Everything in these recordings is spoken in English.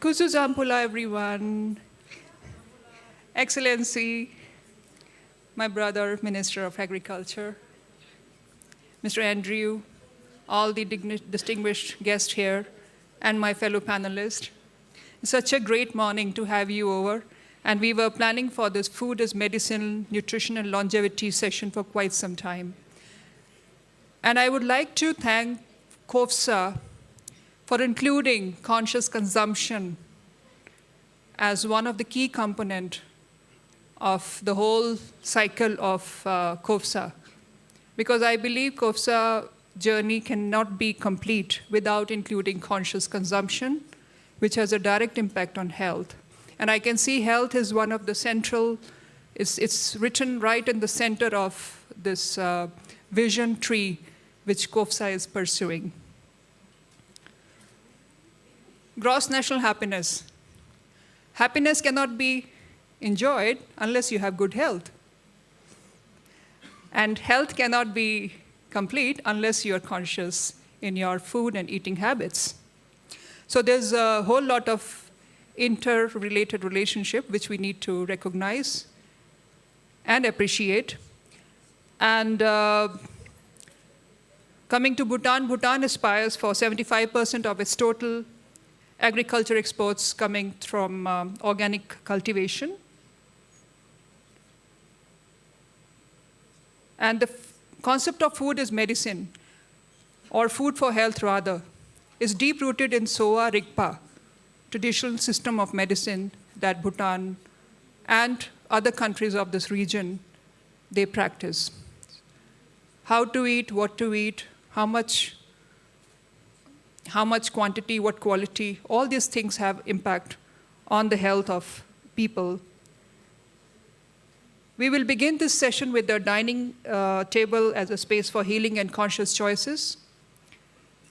Kusuzampula, everyone. Excellency, my brother, Minister of Agriculture, Mr. Andrew, all the distinguished guests here, and my fellow panelists. It's such a great morning to have you over. And we were planning for this food as medicine, nutrition, and longevity session for quite some time. And I would like to thank COFSA for including conscious consumption as one of the key components of the whole cycle of COFSA. Because I believe COFSA journey cannot be complete without including conscious consumption, which has a direct impact on health. And I can see health is one of the central, it's written right in the center of this vision tree which COFSA is pursuing. Gross national happiness. Happiness cannot be enjoyed unless you have good health. And health cannot be complete unless you are conscious in your food and eating habits. So there's a whole lot of interrelated relationship which we need to recognize and appreciate. And coming to Bhutan, Bhutan aspires for 75% of its total agriculture exports coming from organic cultivation. And the concept of food as medicine, or food for health rather, is deep-rooted in Sowa Rigpa, traditional system of medicine that Bhutan and other countries of this region, they practice. How to eat, what to eat, how much quantity, what quality, all these things have impact on the health of people. We will begin this session with the dining table as a space for healing and conscious choices,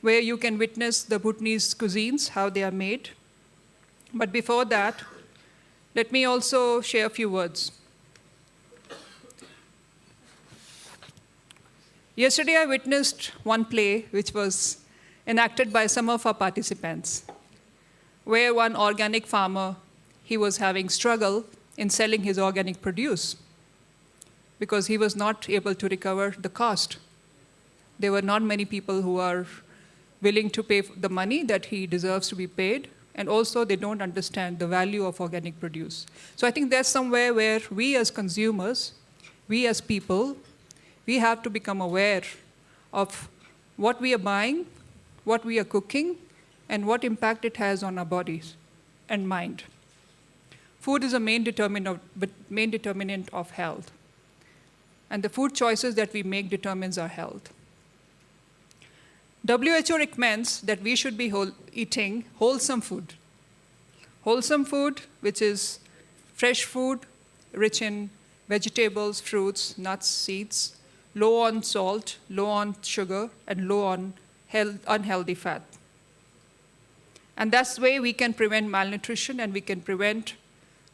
where you can witness the Bhutanese cuisines, how they are made. But before that, let me also share a few words. Yesterday, I witnessed one play which was enacted by some of our participants, where one organic farmer, he was having struggle in selling his organic produce because he was not able to recover the cost. There were not many people who are willing to pay the money that he deserves to be paid, and also they don't understand the value of organic produce. So I think that's somewhere where we as consumers, we as people, we have to become aware of what we are buying, what we are cooking, and what impact it has on our bodies and mind. Food is a main determinant of health. And the food choices that we make determines our health. WHO recommends that we should be eating wholesome food. Wholesome food, which is fresh food, rich in vegetables, fruits, nuts, seeds, low on salt, low on sugar, and low on unhealthy fat. And that's the way we can prevent malnutrition and we can prevent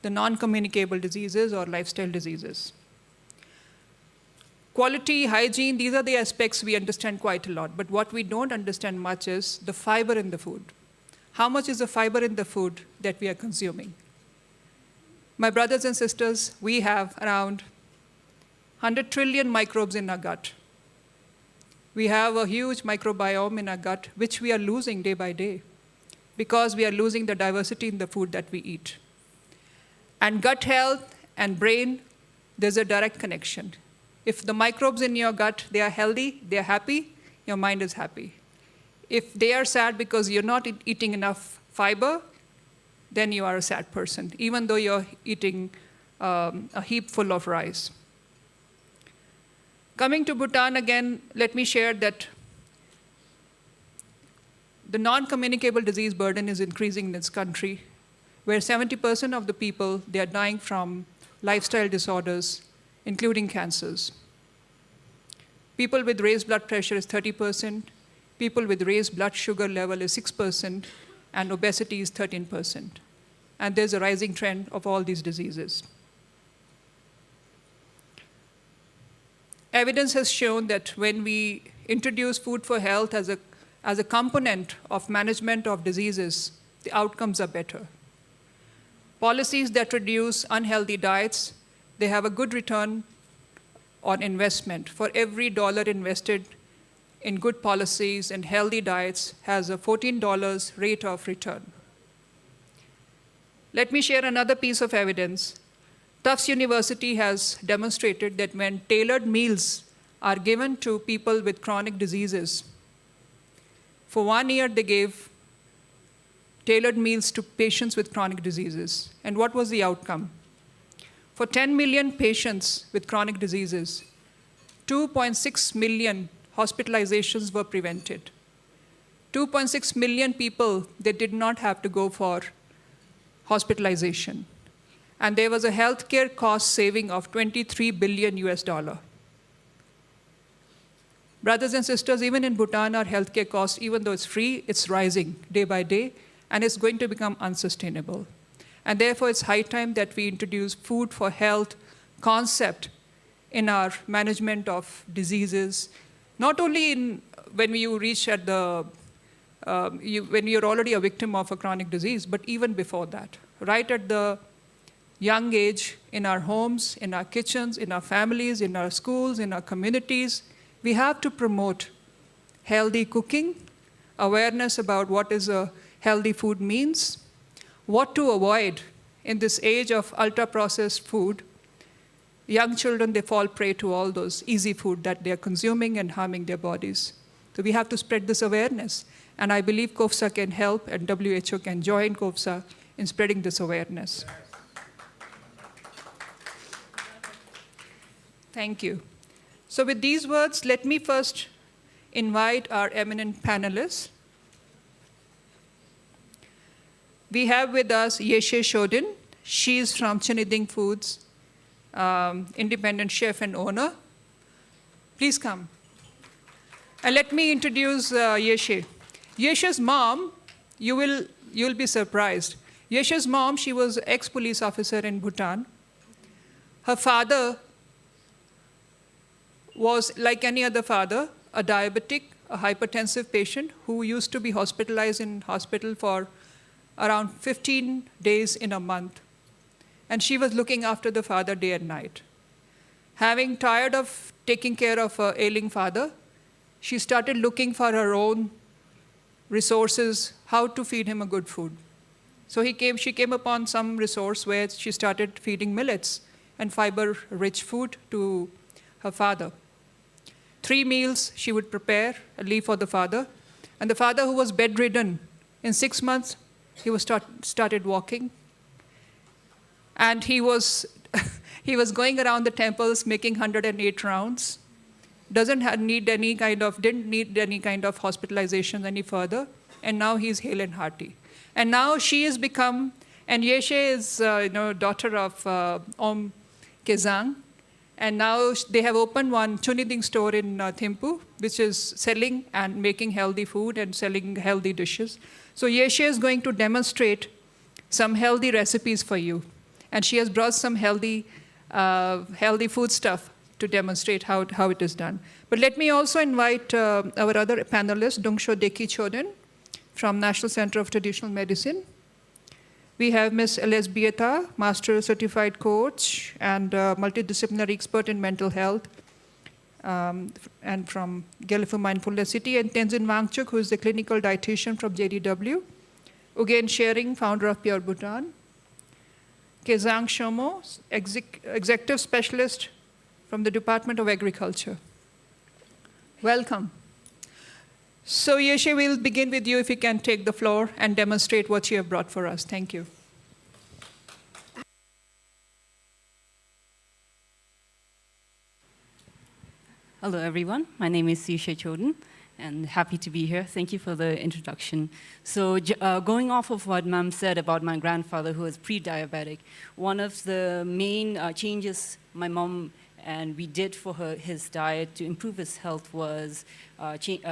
the non-communicable diseases or lifestyle diseases. Quality, hygiene, these are the aspects we understand quite a lot. But what we don't understand much is the fiber in the food. How much is the fiber in the food that we are consuming? My brothers and sisters, we have around 100 trillion microbes in our gut. We have a huge microbiome in our gut, which we are losing day by day because we are losing the diversity in the food that we eat. And gut health and brain, there's a direct connection. If the microbes in your gut, they are healthy, they are happy, your mind is happy. If they are sad because you're not eating enough fiber, then you are a sad person, even though you're eating a heap full of rice. Coming to Bhutan again, let me share that the non-communicable disease burden is increasing in this country, where 70% of the people, they are dying from lifestyle disorders, including cancers. People with raised blood pressure is 30%, people with raised blood sugar level is 6%, and obesity is 13%. And there's a rising trend of all these diseases. Evidence has shown that when we introduce food for health as a component of management of diseases, the outcomes are better. Policies that reduce unhealthy diets, they have a good return on investment. For every dollar invested in good policies and healthy diets has a $14 rate of return. Let me share another piece of evidence. Tufts University has demonstrated that when tailored meals are given to people with chronic diseases, for 1 year they gave tailored meals to patients with chronic diseases. And what was the outcome? For 10 million patients with chronic diseases, 2.6 million hospitalizations were prevented. 2.6 million people, they did not have to go for hospitalization. And there was a healthcare cost saving of 23 billion US dollar. Brothers and sisters, even in Bhutan, our healthcare costs, even though it's free, it's rising day by day, and it's going to become unsustainable. And therefore, it's high time that we introduce food for health concept in our management of diseases, not only when you reach at the, when you're already a victim of a chronic disease, but even before that, right at the young age, in our homes, in our kitchens, in our families, in our schools, in our communities, we have to promote healthy cooking, awareness about what is a healthy food means, what to avoid in this age of ultra-processed food. Young children, they fall prey to all those easy food that they're consuming and harming their bodies. So we have to spread this awareness. And I believe COFSA can help, and WHO can join COFSA in spreading this awareness. Thank you. So with these words, let me first invite our eminent panelists. We have with us Yeshe Shodin. She's from Chiniding Foods, independent chef and owner. Please come. And let me introduce Yeshe. Yeshe's mom, you'll be surprised. Yeshe's mom, she was ex-police officer in Bhutan. Her father was, like any other father, a diabetic, a hypertensive patient who used to be hospitalized in hospital for around 15 days in a month. And she was looking after the father day and night. Having tired of taking care of her ailing father, she started looking for her own resources, how to feed him a good food. So she came upon some resource where she started feeding millets and fiber-rich food to her father. 3 meals she would prepare and leave for the father. And the father, who was bedridden, in 6 months, he was started walking. And he was going around the temples making 108 rounds. Didn't need any kind of hospitalization any further. And now he's hale and hearty. And now she has become, and Yeshe is daughter of Om Kezang. And now they have opened one Chuniding store in Thimphu, which is selling and making healthy food and selling healthy dishes. So Yeshe is going to demonstrate some healthy recipes for you. And she has brought some healthy food stuff to demonstrate how it is done. But let me also invite our other panelist, Dungsho Deki Choden from National Center of Traditional Medicine. We have Ms. Elizbieta, Master Certified Coach and multidisciplinary expert in mental health, and from Gelifu Mindfulness City, and Tenzin Wangchuk, who is the clinical dietitian from JDW. Ugen Sharing, founder of Pure Bhutan. Kezang Shomo, executive specialist from the Department of Agriculture. Welcome. So Yeshe, we'll begin with you if you can take the floor and demonstrate what you have brought for us. Thank you. Hello, everyone. My name is Yeshe Choden, and happy to be here. Thank you for the introduction. So going off of what Ma'am said about my grandfather, who was pre-diabetic, one of the main changes my mom and we did for his diet to improve his health was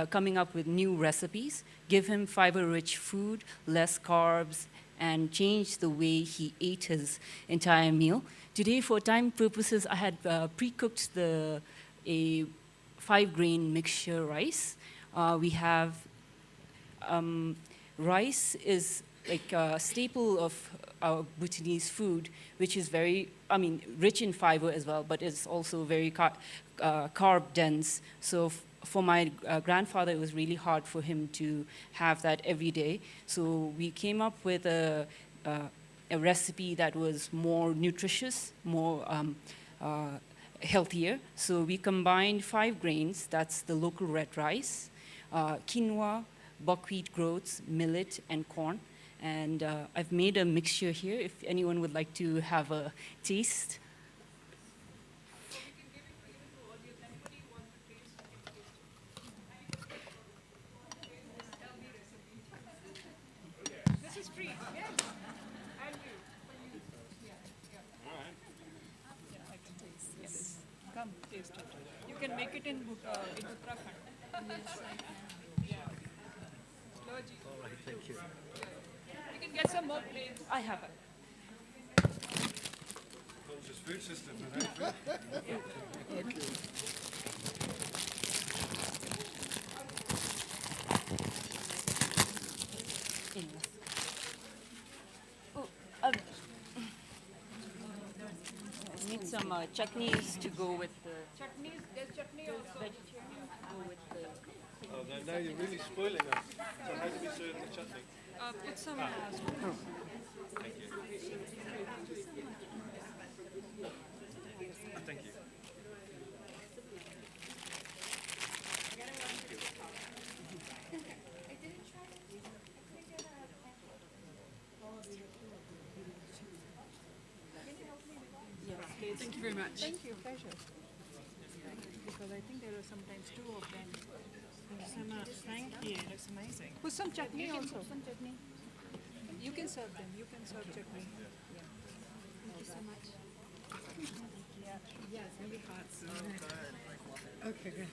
coming up with new recipes, give him fiber-rich food, less carbs, and change the way he ate his entire meal. Today, for time purposes, I had pre-cooked a 5-grain mixture rice. We have rice is like a staple of our Bhutanese food, which is very, I mean, rich in fiber as well, but it's also very carb dense. So for my grandfather, it was really hard for him to have that every day. So we came up with a recipe that was more nutritious, more healthier. So we combined 5 grains. That's the local red rice, quinoa, buckwheat groats, millet, and corn. And I've made a mixture here if anyone would like to have a taste. This is free. Yes. And you. I can taste. Yes. Come taste it. You can make it in Uttarakhand. Yes, I can. Yeah. Loji. All right, thank you. You can get some more plates. I have it. Conscious food system, right? Oh, I need some chutneys to go with the Chutneys. There's chutney also. go with the. Oh, now you're really spoiling us. So how do we serve the chutney? Put some. Thank you. Thank you. Thank you very much. Thank you. Pleasure. Because I think there are sometimes 2 of them. Thank you so much. Thank you. It looks amazing. Put some chutney also. Some chutney. You can serve them. You can serve chutney. Thank you so much. Yeah, it's really hot. So. Okay, good.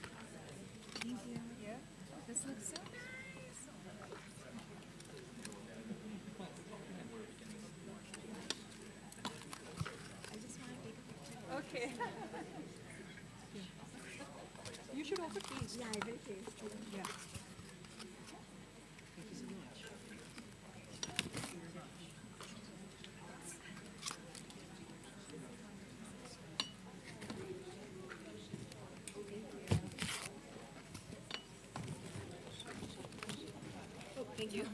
Thank you. Yeah. This looks so Okay. You should also taste. Yeah, I will taste. Yeah. Thank you.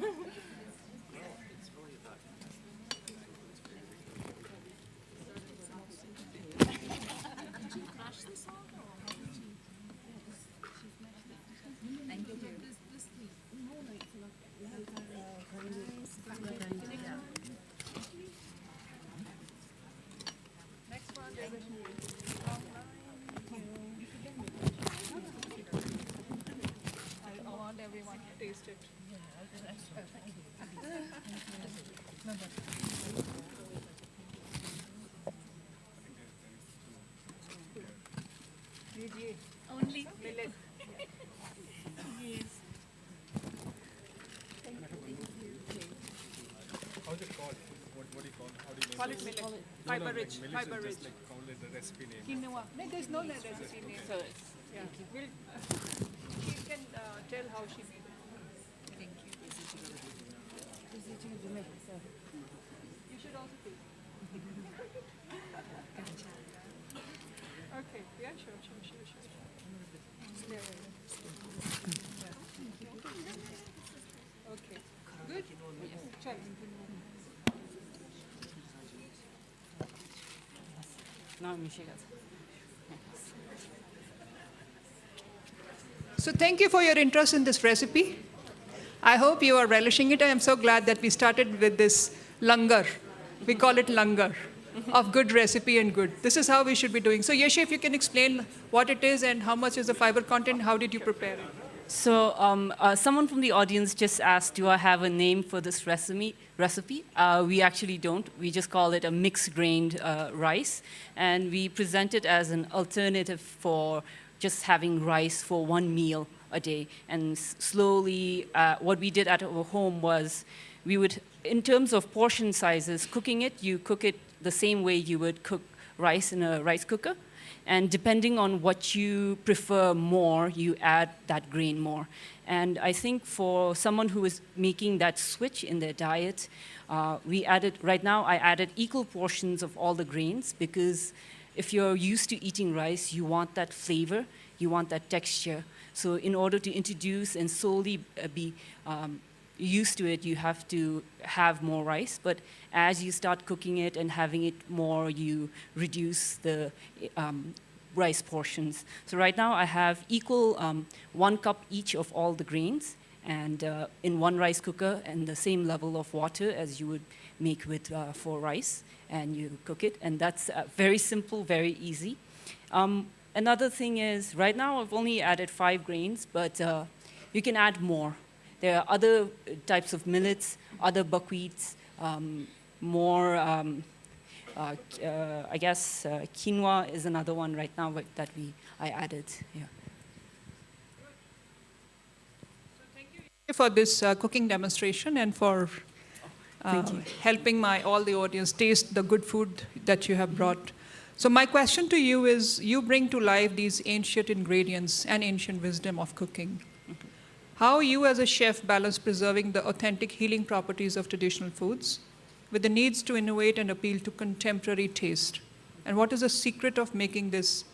Next one. There's I want everyone to taste it. लीजिए Only. मिले Yes. How's it called? What do you call it? How do you call name it millet No, fiber like rich millet fiber is rich just like call it the recipe name. quinoa no there's no recipe name So it's yeah we'll she can tell how she made it you should also taste okay yeah sure okay good chal not Michigan. So thank you for your interest in this recipe. I hope you are relishing it. I am so glad that we started with this langar. We call it langar of good recipe and good. This is how we should be doing. So Yeshi, if you can explain what it is and how much is the fiber content, how did you prepare it? So someone from the audience just asked, do I have a name for this recipe? We actually don't. We just call it a mixed grained rice. And we present it as an alternative for just having rice for one meal a day. And slowly, what we did at our home was we would, in terms of portion sizes, cooking it, you cook it the same way you would cook rice in a rice cooker. And depending on what you prefer more, you add that grain more. And I think for someone who is making that switch in their diet, right now I added equal portions of all the grains, because if you're used to eating rice, you want that flavor, you want that texture. So in order to introduce and slowly be used to it, you have to have more rice. But as you start cooking it and having it more, you reduce the rice portions. So right now I have equal 1 cup each of all the grains, and in one rice cooker, and the same level of water as you would make with for rice, and you cook it. And that's very simple, very easy. Another thing is, right now I've only added 5 grains, but you can add more. There are other types of millets, other buckwheats, more, I guess quinoa is another one right now that I added. Yeah. Thank you for this cooking demonstration and for helping all the audience taste the good food that you have brought. So my question to you is, you bring to life these ancient ingredients and ancient wisdom of cooking. How you as a chef balance preserving the authentic healing properties of traditional foods with the needs to innovate and appeal to contemporary taste? And what is the secret of making this,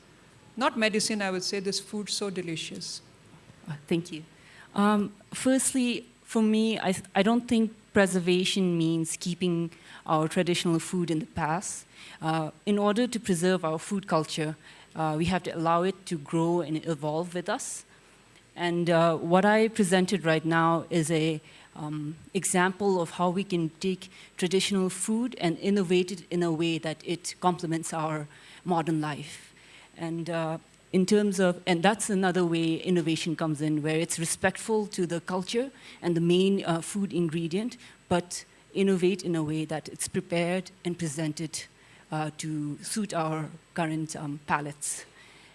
not medicine, I would say, this food so delicious? Thank you. Firstly, for me, I don't think preservation means keeping our traditional food in the past. In order to preserve our food culture, we have to allow it to grow and evolve with us. And what I presented right now is a example of how we can take traditional food and innovate it in a way that it complements our modern life. And in terms of, and that's another way innovation comes in, where it's respectful to the culture and the main food ingredient, but innovate in a way that it's prepared and presented to suit our current palates.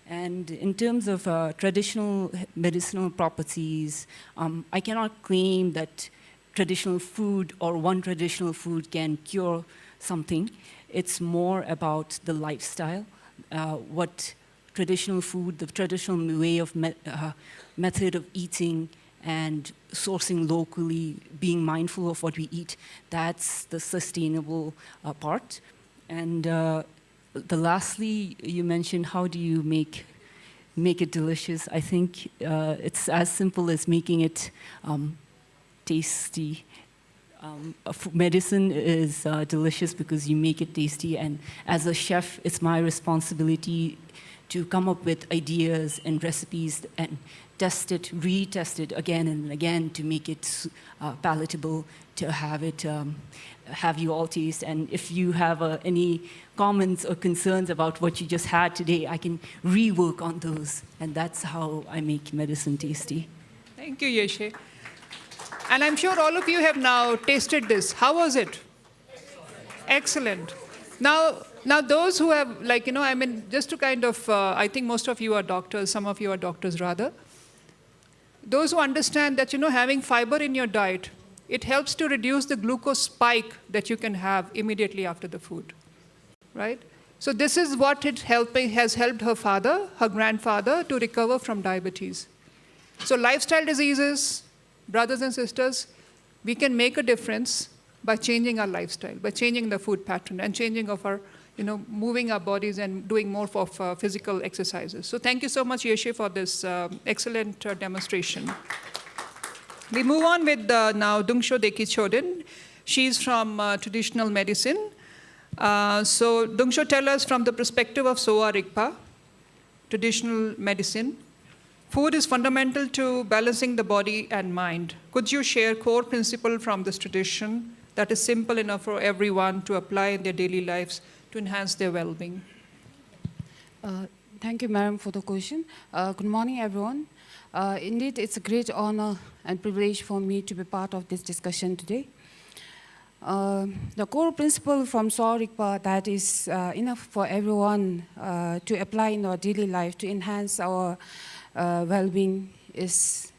And in terms of traditional medicinal properties, I cannot claim that traditional food or one traditional food can cure something. It's more about the lifestyle, what traditional food, the traditional way of method of eating and sourcing locally, being mindful of what we eat, that's the sustainable part. And lastly, you mentioned, how do you make it delicious? I think it's as simple as making it tasty. Medicine is delicious because you make it tasty, and as a chef, it's my responsibility to come up with ideas and recipes and test it, retest it again and again to make it palatable, to have you all taste. And if you have any comments or concerns about what you just had today, I can rework on those. And that's how I make medicine tasty. Thank you, Yeshe. And I'm sure all of you have now tasted this. How was it? Excellent. Now those who have, just to kind of, I think most of you are doctors, some of you are doctors rather. Those who understand that, having fiber in your diet, it helps to reduce the glucose spike that you can have immediately after the food, right? So this is what has helped her father, her grandfather, to recover from diabetes. So lifestyle diseases, brothers and sisters, we can make a difference by changing our lifestyle, by changing the food pattern and changing of our, moving our bodies and doing more of physical exercises. So thank you so much, Yeshe, for this excellent demonstration. We move on with now Dungsho Deki Chodin. She's from traditional medicine. So Dungsho, tell us from the perspective of Sowa Rigpa, traditional medicine. Food is fundamental to balancing the body and mind. Could you share core principle from this tradition that is simple enough for everyone to apply in their daily lives to enhance their well-being? Thank you, Madam, for the question. Good morning, everyone. Indeed, it's a great honor and privilege for me to be part of this discussion today. The core principle from Sowa Rigpa that is enough for everyone to apply in our daily life to enhance our well-being is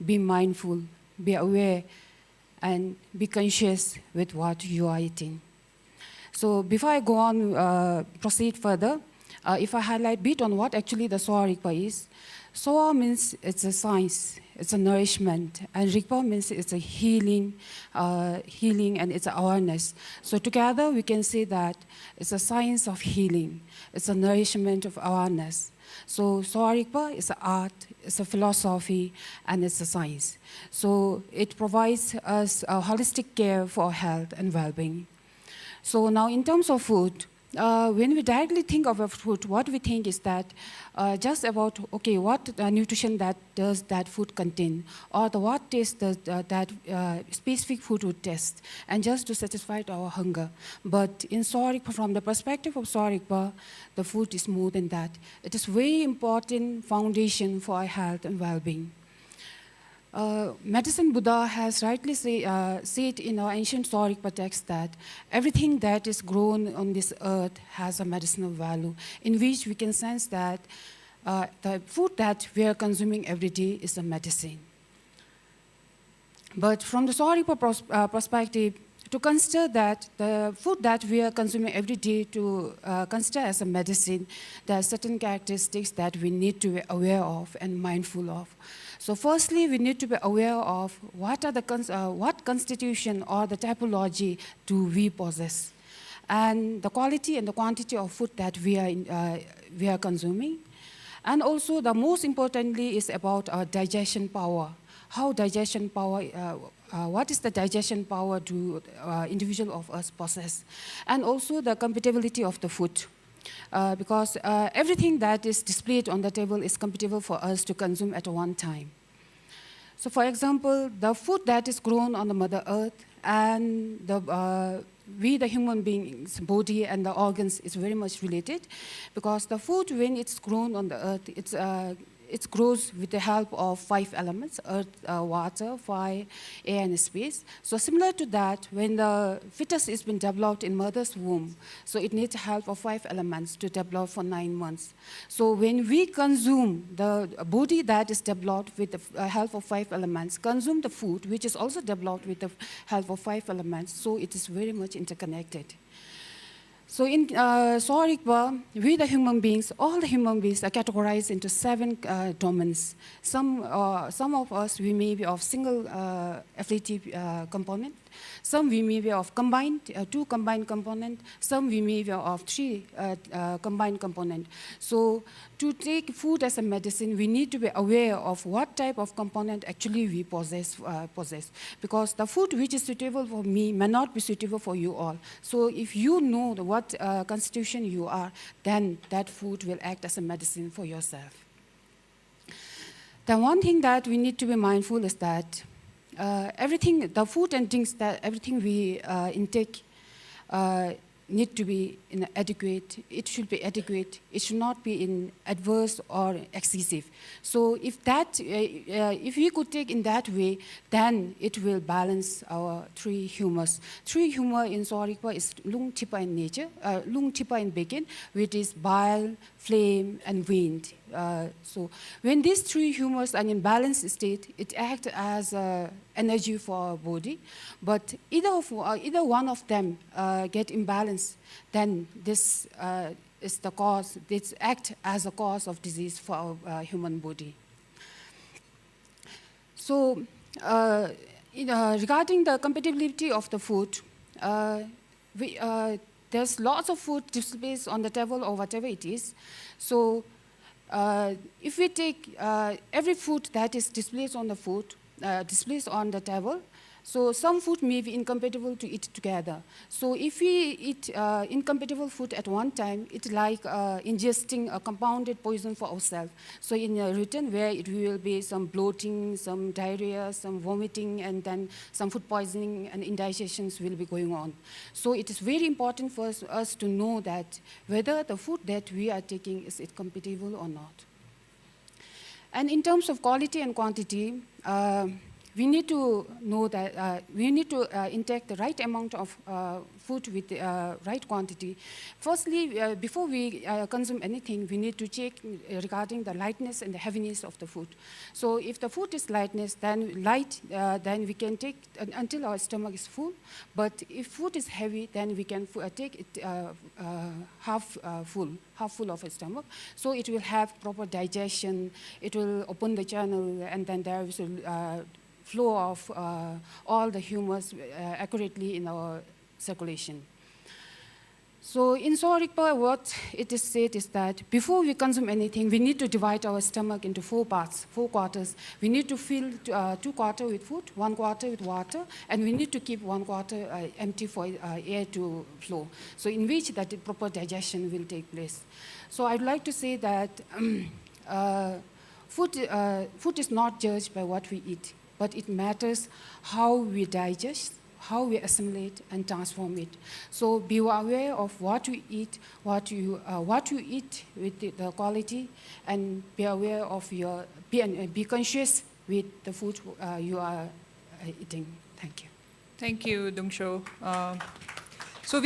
be mindful, be aware, and be conscious with what you are eating. So before I go on, proceed further, if I highlight a bit on what actually the Sowa Rigpa is, Sowa means it's a science, it's a nourishment, and Rigpa means it's a healing, and it's awareness. So together we can say that it's a science of healing, it's a nourishment of awareness. So Sowa Rigpa is an art, it's a philosophy, and it's a science. So it provides us a holistic care for health and well-being. So now in terms of food, when we directly think of a food, what we think is that just about, okay, what nutrition that does that food contain, or what taste does that specific food would taste, and just to satisfy our hunger. But in Sowa Rigpa, from the perspective of Sowa Rigpa, the food is more than that. It is very important foundation for our health and well-being. Medicine Buddha has rightly said in our ancient Sowa Rigpa text that everything that is grown on this earth has a medicinal value, in which we can sense that the food that we are consuming every day is a medicine. But from the Sowa Rigpa perspective, to consider that the food that we are consuming every day to consider as a medicine, there are certain characteristics that we need to be aware of and mindful of. So firstly, we need to be aware of what constitution or the typology do we possess, and the quality and the quantity of food that we are consuming. And also, the most importantly is about our digestion power. How digestion power, what is the digestion power do individual of us possess? And also the compatibility of the food. Because everything that is displayed on the table is compatible for us to consume at one time. So for example, the food that is grown on the Mother Earth and we, the human beings' body and the organs is very much related, because the food, when it's grown on the earth, it grows with the help of 5 elements: earth, water, fire, air, and space. So similar to that, when the fetus has been developed in mother's womb, so it needs help of 5 elements to develop for 9 months. So when we consume the body that is developed with the help of 5 elements, consume the food which is also developed with the help of 5 elements, so it is very much interconnected. So in Sowa Rigpa, we the human beings, all the human beings are categorized into 7 domains. Some of us, we may be of single affiliative component. Some we may be of combined, 2 combined component. Some we may be of 3 combined component. So to take food as a medicine, we need to be aware of what type of component actually we possess. Because the food which is suitable for me may not be suitable for you all. So if you know what constitution you are, then that food will act as a medicine for yourself. The one thing that we need to be mindful is that everything, the food and drinks, that everything we intake need to be adequate. It should be adequate. It should not be in adverse or excessive. So if that, if we could take in that way, then it will balance our 3 humors. 3 humor in Sowa Rigpa is lung, thipa, and nature. Lung, thipa, and begin, which is bile, flame, and wind. So when these 3 humors are in balanced state, it acts as energy for our body. But either one of them get imbalanced, then this is the cause. This acts as a cause of disease for our human body. So regarding the compatibility of the food, there's lots of food displayed on the table or whatever it is. So if we take every food that is displayed on the table, so some food may be incompatible to eat together. So if we eat incompatible food at one time, it's like ingesting a compounded poison for ourselves. So in a written where it will be some bloating, some diarrhea, some vomiting, and then some food poisoning and indigestions will be going on. So it is very important for us to know that whether the food that we are taking is it compatible or not. And in terms of quality and quantity, we need to know that we need to intake the right amount of food with the right quantity. Firstly, before we consume anything, we need to check regarding the lightness and the heaviness of the food. So if the food is lightness, then we can take until our stomach is full. But if food is heavy, then we can take it half full of a stomach. So it will have proper digestion, it will open the channel, and then there is a flow of all the humus accurately in our circulation. So in Sowa Rigpa, what it is said is that before we consume anything, we need to divide our stomach into 4 parts, 4 quarters. We need to fill 2 quarters with food, 1 quarter with water, and we need to keep 1 quarter empty for air to flow. So in which that proper digestion will take place. So I'd like to say that food is not judged by what we eat, but it matters how we digest, how we assimilate and transform it. So be aware of what you eat, what you eat with the quality, and be aware of be conscious with the food you are eating. Thank you. Thank you, Dungsho. So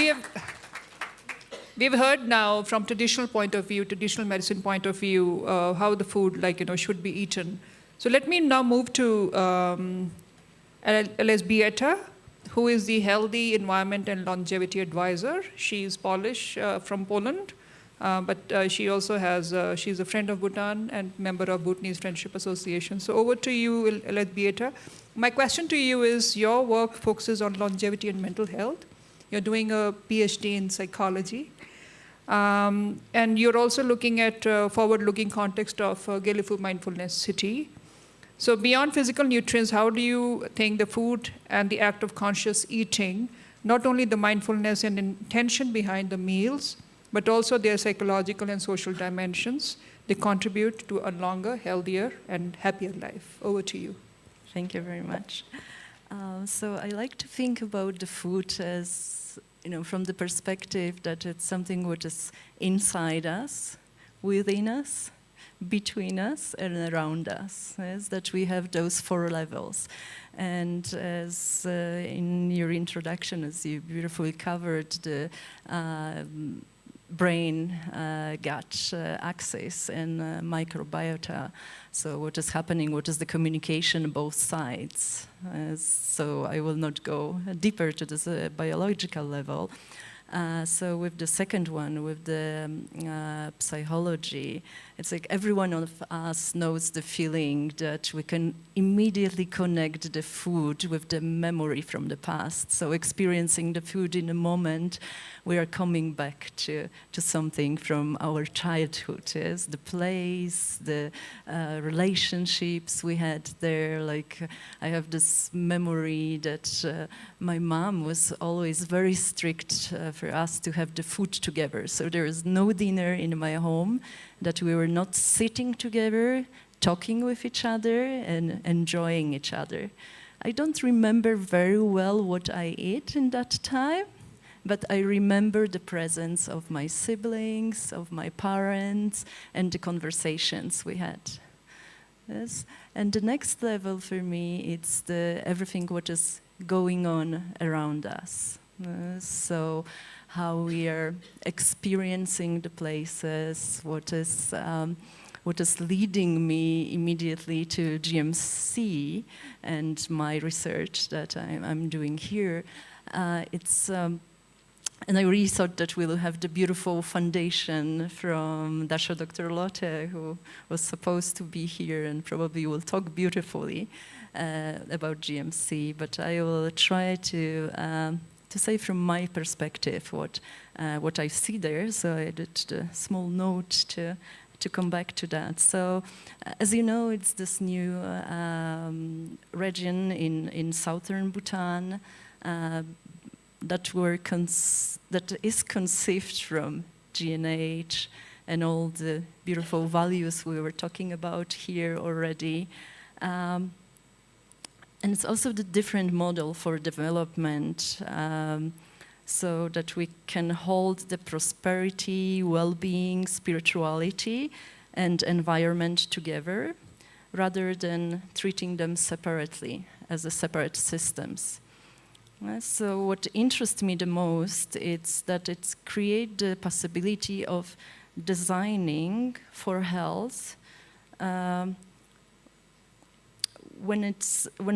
we've heard now from traditional point of view, traditional medicine point of view, how the food should be eaten. So let me now move to Elżbieta, who is the Healthy Environment and Longevity Advisor. She is Polish, from Poland, but she also has, she's a friend of Bhutan and member of Bhutanese Friendship Association. So over to you, Elżbieta. My question to you is, your work focuses on longevity and mental health. You're doing a PhD in psychology. And you're also looking at forward-looking context of Gelifu mindfulness city. So beyond physical nutrients, how do you think the food and the act of conscious eating, not only the mindfulness and intention behind the meals, but also their psychological and social dimensions, they contribute to a longer, healthier, and happier life? Over to you. Thank you very much. So I like to think about the food as, from the perspective that it's something which is inside us, within us, between us and around us, is that we have those 4 levels. And as in your introduction, as you beautifully covered the brain gut axis and microbiota, so what is happening, what is the communication on both sides. So I will not go deeper to this biological level. So with the second one, with the psychology, it's like every one of us knows the feeling that we can immediately connect the food with the memory from the past. So experiencing the food in a moment, we are coming back to something from our childhood, yes? The place, the relationships we had there. Like I have this memory that my mom was always very strict for us to have the food together. So there is no dinner in my home that we were not sitting together, talking with each other and enjoying each other. I don't remember very well what I ate in that time, but I remember the presence of my siblings, of my parents, and the conversations we had. Yes? And the next level for me, it's everything what is going on around us. So how we are experiencing the places, what is leading me immediately to GMC and my research that I'm doing here. And I really thought that we'll have the beautiful foundation from Dr. Lotte, who was supposed to be here and probably will talk beautifully about GMC, but I will try to say from my perspective what I see there. So I did the small note to come back to that. So as you know, it's this new region in southern Bhutan that is conceived from GNH and all the beautiful values we were talking about here already. And it's also the different model for development, so that we can hold the prosperity, well-being, spirituality, and environment together, rather than treating them separately as a separate systems. So what interests me the most is that it creates the possibility of designing for health when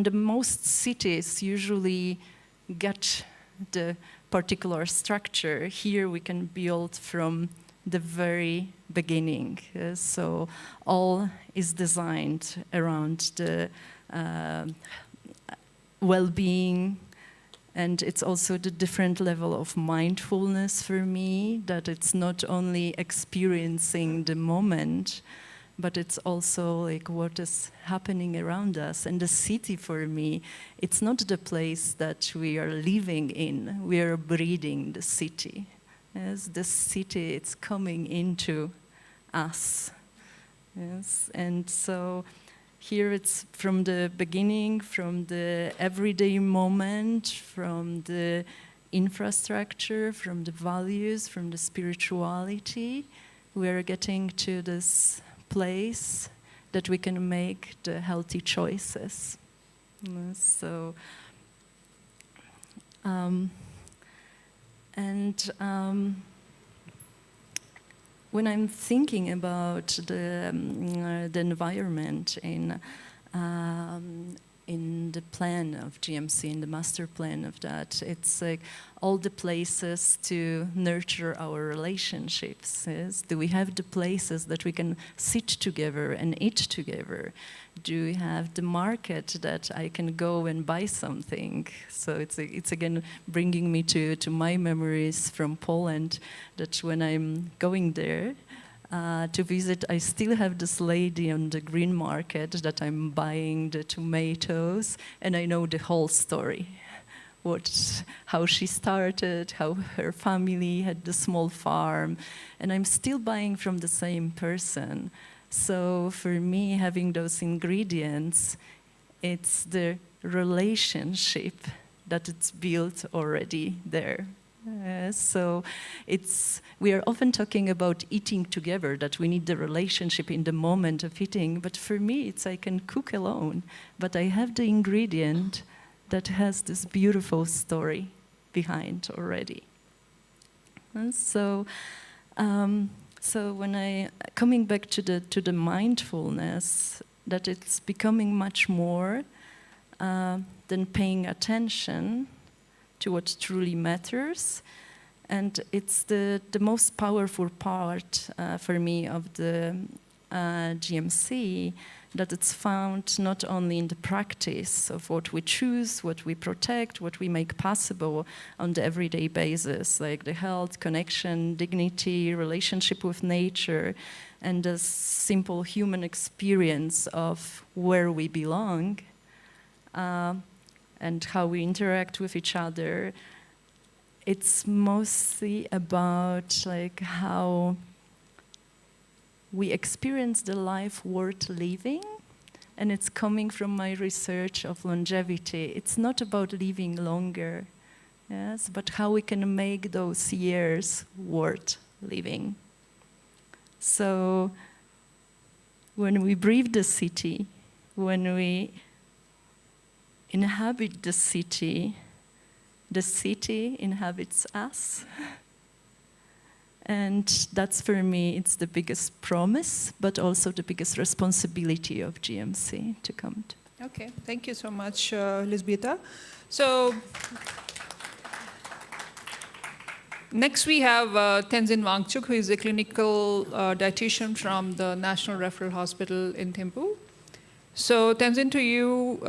the most cities usually get the particular structure. Here we can build from the very beginning. So all is designed around the well-being, and it's also the different level of mindfulness for me, that it's not only experiencing the moment, but it's also like what is happening around us. And the city for me, it's not the place that we are living in, we are breathing the city. Yes, the city, it's coming into us. Yes, and so here it's from the beginning, from the everyday moment, from the infrastructure, from the values, from the spirituality, we are getting to this place that we can make the healthy choices. So, when I'm thinking about the environment in the plan of GMC, in the master plan of that, it's like all the places to nurture our relationships. Yes? Do we have the places that we can sit together and eat together? Do we have the market that I can go and buy something? So it's again bringing me to my memories from Poland, that when I'm going there to visit, I still have this lady on the green market that I'm buying the tomatoes, and I know the whole story. How she started, how her family had the small farm, and I'm still buying from the same person. So for me, having those ingredients, it's the relationship that it's built already there. So we are often talking about eating together, that we need the relationship in the moment of eating, but for me, it's I can cook alone, but I have the ingredient that has this beautiful story behind already. And so when I coming back to the mindfulness, that it's becoming much more than paying attention to what truly matters, and it's the most powerful part for me of the GMC, that it's found not only in the practice of what we choose, what we protect, what we make possible on the everyday basis, like the health, connection, dignity, relationship with nature, and the simple human experience of where we belong, and how we interact with each other. It's mostly about like how we experience the life worth living, and it's coming from my research of longevity. It's not about living longer, yes, but how we can make those years worth living. So when we breathe the city, when we inhabit the city inhabits us. And that's, for me, it's the biggest promise, but also the biggest responsibility of GMC to come to. Okay, thank you so much, Lisbeta. So next we have Tenzin Wangchuk, who is a clinical dietitian from the National Referral Hospital in Thimphu. So Tenzin, to you,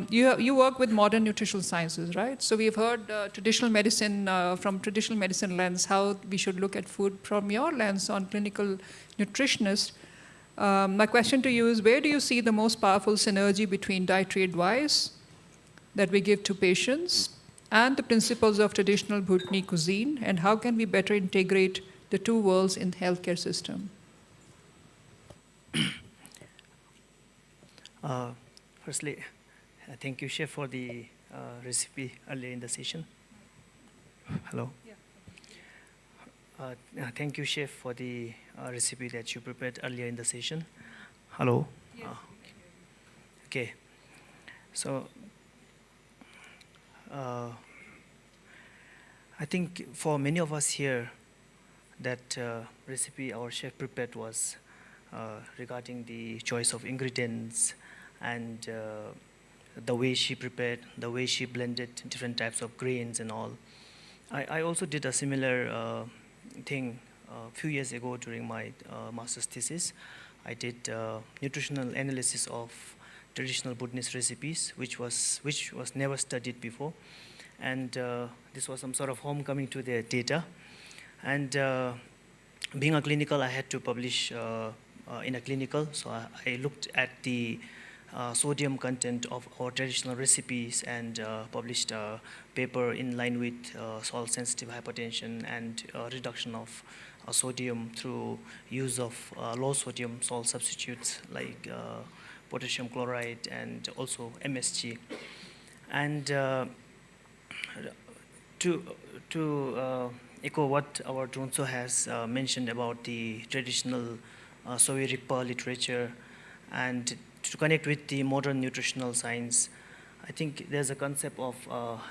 you work with modern nutritional sciences, right? So we've heard traditional medicine, from traditional medicine lens, how we should look at food from your lens on clinical nutritionist. My question to you is, where do you see the most powerful synergy between dietary advice that we give to patients and the principles of traditional Bhutanese cuisine, and how can we better integrate the two worlds in the healthcare system? Firstly, thank you, Chef, for the recipe earlier in the session. Hello. Yeah. Thank you, Chef, for the recipe that you prepared earlier in the session. Hello. Yes. Okay. So I think for many of us here, that recipe our chef prepared was regarding the choice of ingredients and the way she prepared, the way she blended different types of grains and all. I also did a similar thing a few years ago during my master's thesis. I did nutritional analysis of traditional Bhutanese recipes, which was never studied before, and this was some sort of homecoming to the data. And being a clinical, I had to publish in a clinical, so I looked at the sodium content of our traditional recipes and published a paper in line with salt-sensitive hypertension and reduction of sodium through use of low-sodium salt substitutes like potassium chloride and also MSG. And to echo what our Junso has mentioned about the traditional Sowa Rigpa literature and to connect with the modern nutritional science, I think there's a concept of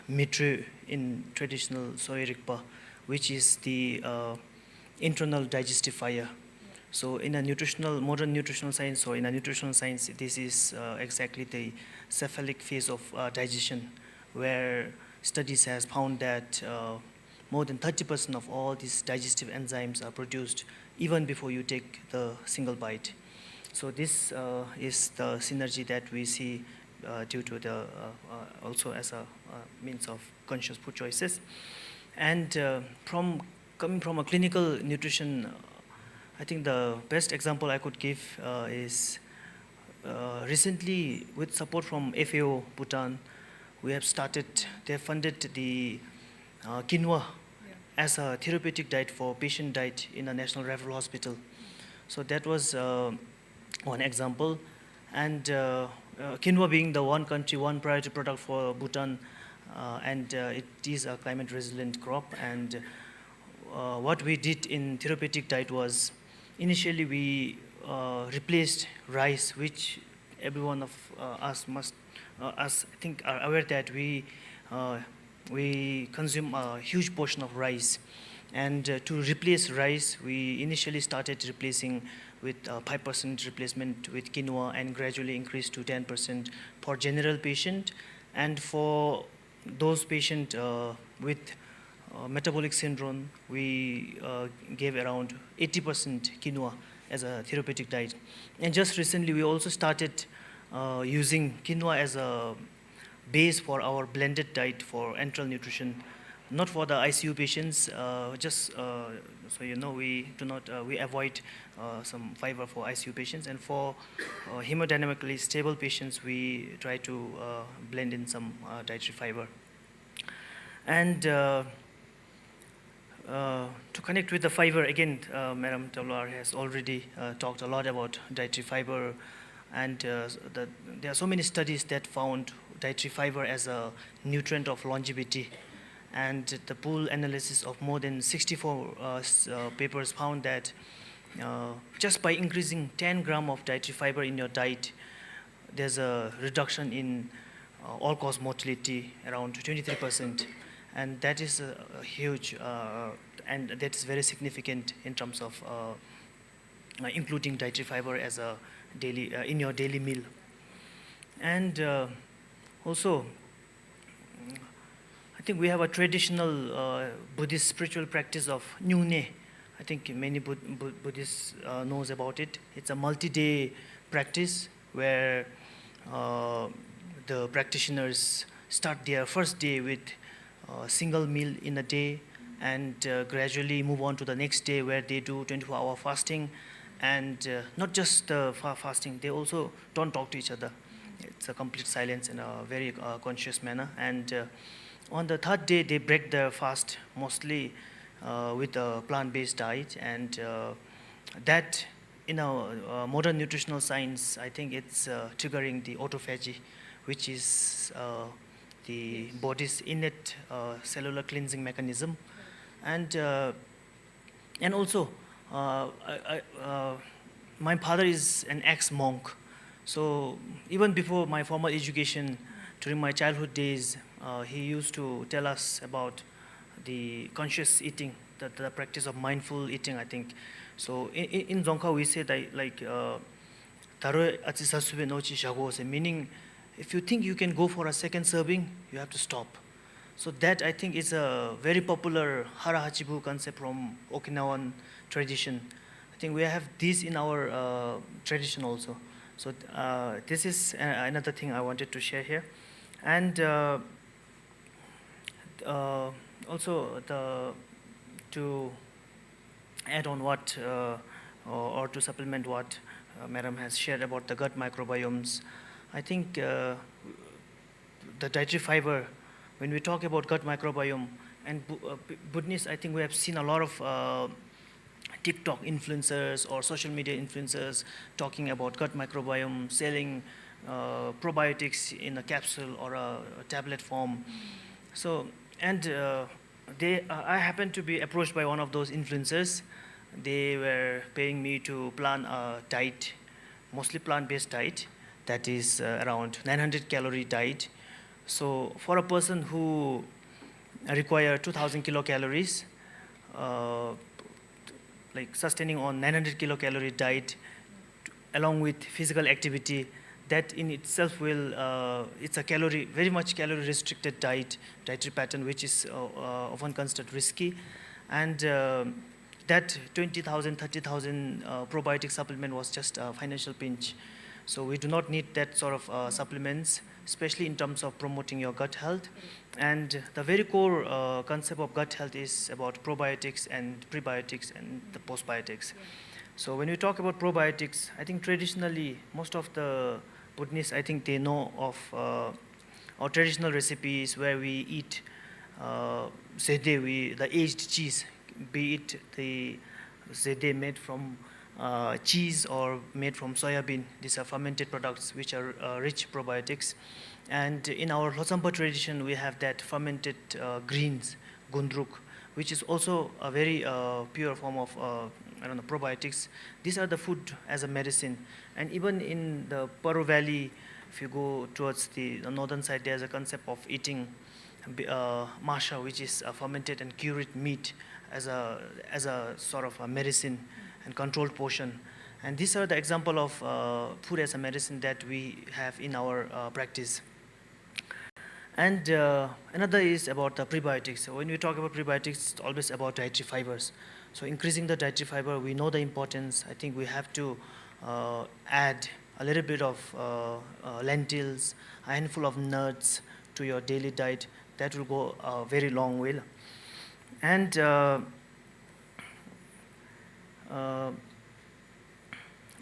mitre in traditional Sowa Rigpa, which is the internal digestive fire. So in a modern nutritional science, or in a nutritional science, this is exactly the cephalic phase of digestion, where studies has found that more than 30% of all these digestive enzymes are produced even before you take the single bite. So this is the synergy that we see due to the also as a means of conscious food choices. And coming from a clinical nutrition, I think the best example I could give is recently with support from FAO Bhutan, we have they have funded the quinoa as a therapeutic diet for patient diet in a national referral hospital. So that was one example. And quinoa being the one country, one priority product for Bhutan, and it is a climate resilient crop. And what we did in therapeutic diet was initially we replaced rice, which every one of us I think are aware that we consume a huge portion of rice. And to replace rice, we initially started replacing with 5% replacement with quinoa and gradually increased to 10% for general patient. And for those patients with metabolic syndrome, we gave around 80% quinoa as a therapeutic diet. And just recently, we also started using quinoa as a base for our blended diet for enteral nutrition, not for the ICU patients, just so you know, we avoid some fiber for ICU patients, and for hemodynamically stable patients, we try to blend in some dietary fiber. And to connect with the fiber, again, Madam Tavlar has already talked a lot about dietary fiber, and there are so many studies that found dietary fiber as a nutrient of longevity. And the pool analysis of more than 64 papers found that just by increasing 10 grams of dietary fiber in your diet, there's a reduction in all-cause mortality around 23%. And that is a huge, and that is very significant in terms of including dietary fiber as a daily, in your daily meal. And also, I think we have a traditional Buddhist spiritual practice of Nyune. I think many Buddhists knows about it. It's a multi-day practice where the practitioners start their first day with a single meal in a day and gradually move on to the next day where they do 24-hour fasting. And not just fasting, they also don't talk to each other. It's a complete silence in a very conscious manner. And on the third day, they break their fast mostly with a plant-based diet. And that, in our modern nutritional science, I think it's triggering the autophagy, which is the body's innate cellular cleansing mechanism. And also, my father is an ex-monk. So even before my formal education, during my childhood days, he used to tell us about the conscious eating, the practice of mindful eating, I think. So in Dzongkha we say that like "Taro achisa sube no chi shago," meaning if you think you can go for a second serving, you have to stop. So that I think is a very popular hara hachibu concept from Okinawan tradition. I think we have this in our tradition also. So this is another thing I wanted to share here. And also to add on what or to supplement what Madam has shared about the gut microbiomes, I think the dietary fiber, when we talk about gut microbiome, and Bhutanese, I think we have seen a lot of TikTok influencers or social media influencers talking about gut microbiome, selling probiotics in a capsule or a tablet form. So, and I happened to be approached by one of those influencers. They were paying me to plan a diet, mostly plant-based diet, that is around 900 calorie diet. So for a person who require 2,000 kilocalories, like sustaining on 900 kilocalorie diet, along with physical activity, that in itself will, it's a very much calorie restricted dietary pattern, which is often considered risky. And that 20,000, 30,000 probiotic supplement was just a financial pinch. So we do not need that sort of supplements, especially in terms of promoting your gut health. And the very core concept of gut health is about probiotics and prebiotics and the postbiotics. So when we talk about probiotics, I think traditionally, most of the Bhutanese, I think they know of our traditional recipes where we eat zede, the aged cheese, be it the zede made from cheese or made from soya bean. These are fermented products which are rich probiotics. And in our Lhosampa tradition, we have that fermented greens, gundruk, which is also a very pure form of probiotics. These are the food as a medicine. And even in the Paro Valley, if you go towards the northern side, there's a concept of eating masha, which is a fermented and cured meat as a sort of a medicine and controlled portion. And these are the example of food as a medicine that we have in our practice. And another is about the prebiotics. So when we talk about prebiotics, it's always about dietary fibers. So increasing the dietary fiber, we know the importance. I think we have to add a little bit of lentils, a handful of nuts to your daily diet. That will go a very long way. And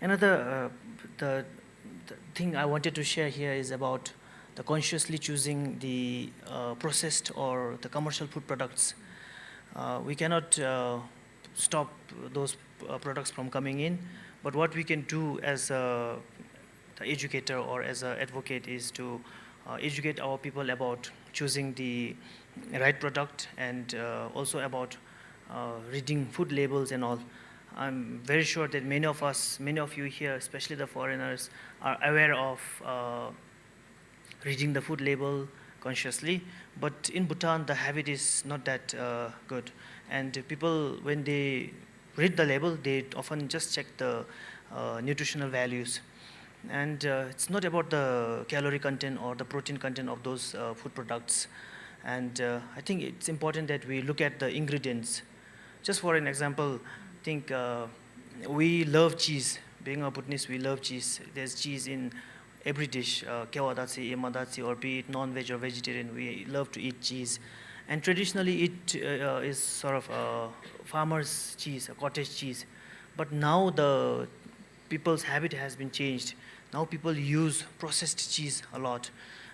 another the thing I wanted to share here is about the consciously choosing the processed or the commercial food products. We cannot stop those products from coming in, but what we can do as the educator or as an advocate is to educate our people about choosing the right product and also about reading food labels and all. I'm very sure that many of you here, especially the foreigners, are aware of reading the food label consciously, but in Bhutan the habit is not that good. And people, when they read the label, they often just check the nutritional values. And it's not about the calorie content or the protein content of those food products. And I think it's important that we look at the ingredients. Just for an example, I think we love cheese. Being a Bhutanese, we love cheese. There's cheese in every dish, kewadatsi, imadatsi, or be it non-veg or vegetarian, we love to eat cheese. And traditionally it is sort of a farmer's cheese, a cottage cheese. But now the people's habit has been changed. Now people use processed cheese a lot.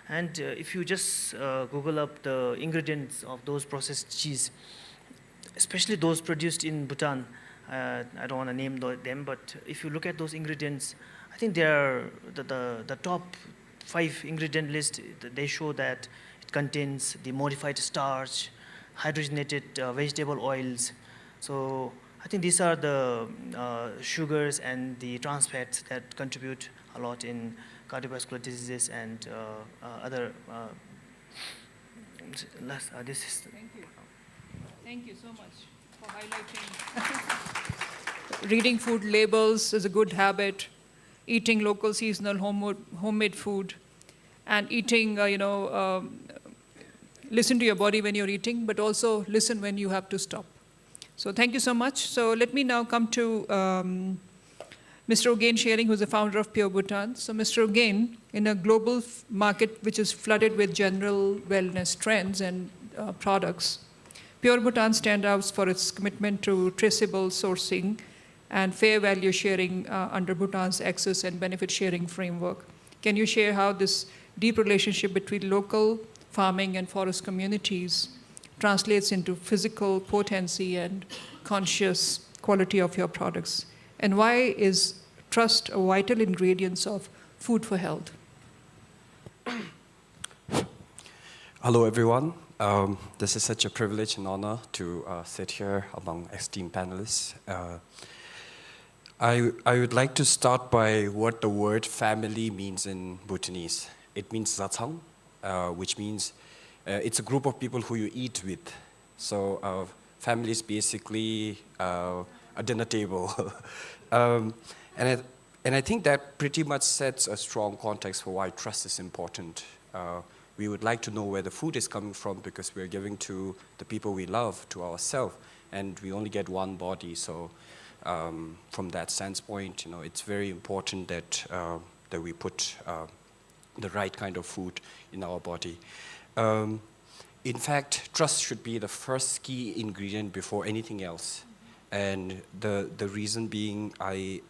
And if you just Google up the ingredients of those processed cheese, especially those produced in Bhutan, I don't want to name them, but if you look at those ingredients, I think they are the top 5 ingredient list. They show that it contains the modified starch, hydrogenated vegetable oils. So I think these are the sugars and the trans fats that contribute a lot in cardiovascular diseases and other This is Thank you. Thank you so much for highlighting. Reading food labels is a good habit. Eating local, seasonal, homemade food, and eating, listen to your body when you're eating, but also listen when you have to stop. So thank you so much. So let me now come to Mr. Ogain Sharing, who's the founder of Pure Bhutan. So Mr. Ogain, in a global market which is flooded with general wellness trends and products, Pure Bhutan stands out for its commitment to traceable sourcing and fair value sharing under Bhutan's access and benefit sharing framework. Can you share how this deep relationship between local farming and forest communities translates into physical potency and conscious quality of your products? And why is trust a vital ingredient of food for health? Hello, everyone. This is such a privilege and honor to sit here among esteemed panelists. I would like to start by what the word family means in Bhutanese. It means zatsang, which means it's a group of people who you eat with. So family is basically a dinner table. And I think that pretty much sets a strong context for why trust is important. We would like to know where the food is coming from because we're giving to the people we love, to ourselves, and we only get one body. So from that standpoint, it's very important that that we put the right kind of food in our body. In fact, trust should be the first key ingredient before anything else. And the reason being, I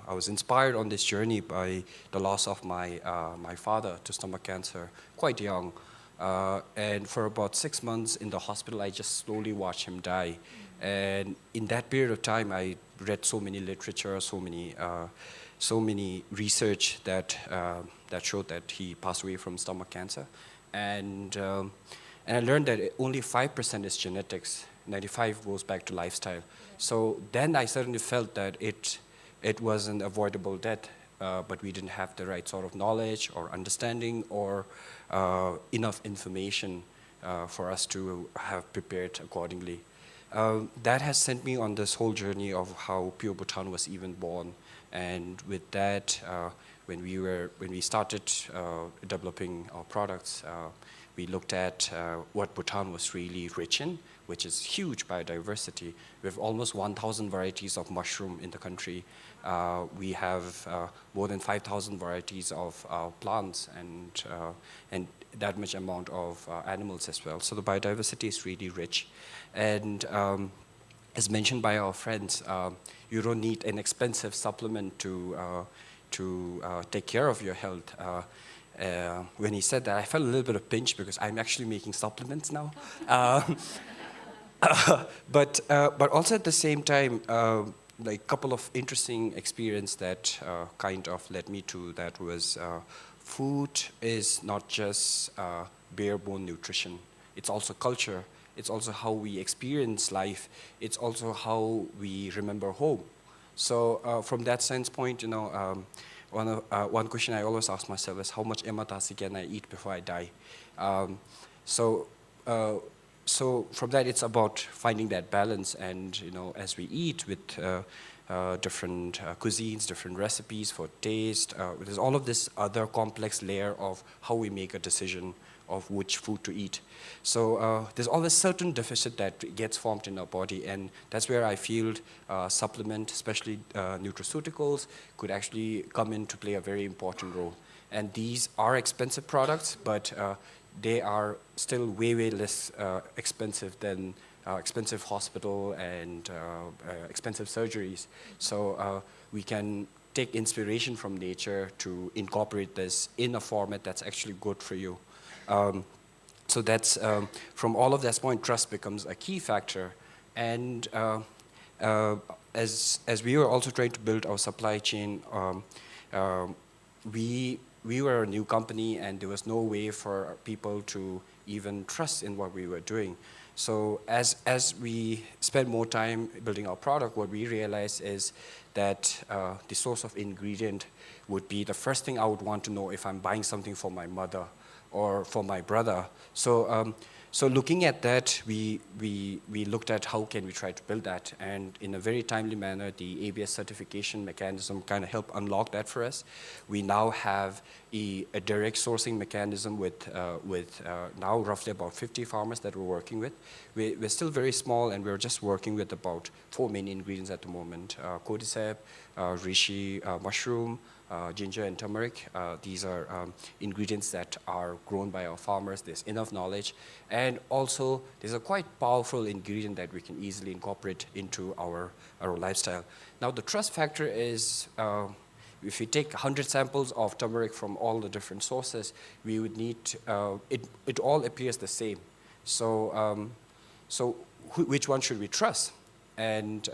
was inspired on this journey by the loss of my father to stomach cancer, quite young. And for about 6 months in the hospital, I just slowly watched him die. And in that period of time, I read so many literature, so many research that showed that he passed away from stomach cancer. And I learned that only 5% is genetics, 95% goes back to lifestyle. So then I certainly felt that it was an avoidable death, but we didn't have the right sort of knowledge or understanding or enough information for us to have prepared accordingly. That has sent me on this whole journey of how Pure Bhutan was even born. And with that, when we started developing our products, we looked at what Bhutan was really rich in, which is huge biodiversity. We have almost 1,000 varieties of mushroom in the country. We have more than 5,000 varieties of plants and that much amount of animals as well. So the biodiversity is really rich. And as mentioned by our friends, you don't need an expensive supplement to take care of your health. When he said that, I felt a little bit of pinch because I'm actually making supplements now. But also at the same time, like a couple of interesting experience that kind of led me to that was food is not just bare bone nutrition. It's also culture. It's also how we experience life. It's also how we remember home. So from that standpoint, one question I always ask myself is how much ematasi can I eat before I die? So from that, it's about finding that balance. And as we eat with different cuisines, different recipes for taste, there's all of this other complex layer of how we make a decision of which food to eat. So there's always certain deficit that gets formed in our body, and that's where I feel supplement, especially nutraceuticals, could actually come in to play a very important role. And these are expensive products, but they are still way, way less expensive than expensive hospital and expensive surgeries. So we can take inspiration from nature to incorporate this in a format that's actually good for you. So that's, from all of that point, trust becomes a key factor. And as we were also trying to build our supply chain, we were a new company and there was no way for people to even trust in what we were doing. So as we spend more time building our product, what we realized is that the source of ingredient would be the first thing I would want to know if I'm buying something for my mother or for my brother. So So looking at that, we looked at how can we try to build that, and in a very timely manner, the ABS certification mechanism kind of helped unlock that for us. We now have a direct sourcing mechanism with now roughly about 50 farmers that we're working with. We're still very small, and we're just working with about 4 main ingredients at the moment: cordyceps, reishi, mushroom, ginger and turmeric. These are ingredients that are grown by our farmers. There's enough knowledge. And also, there's a quite powerful ingredient that we can easily incorporate into our lifestyle. Now, the trust factor is, if we take 100 samples of turmeric from all the different sources, we would need, it all appears the same. So, which one should we trust? And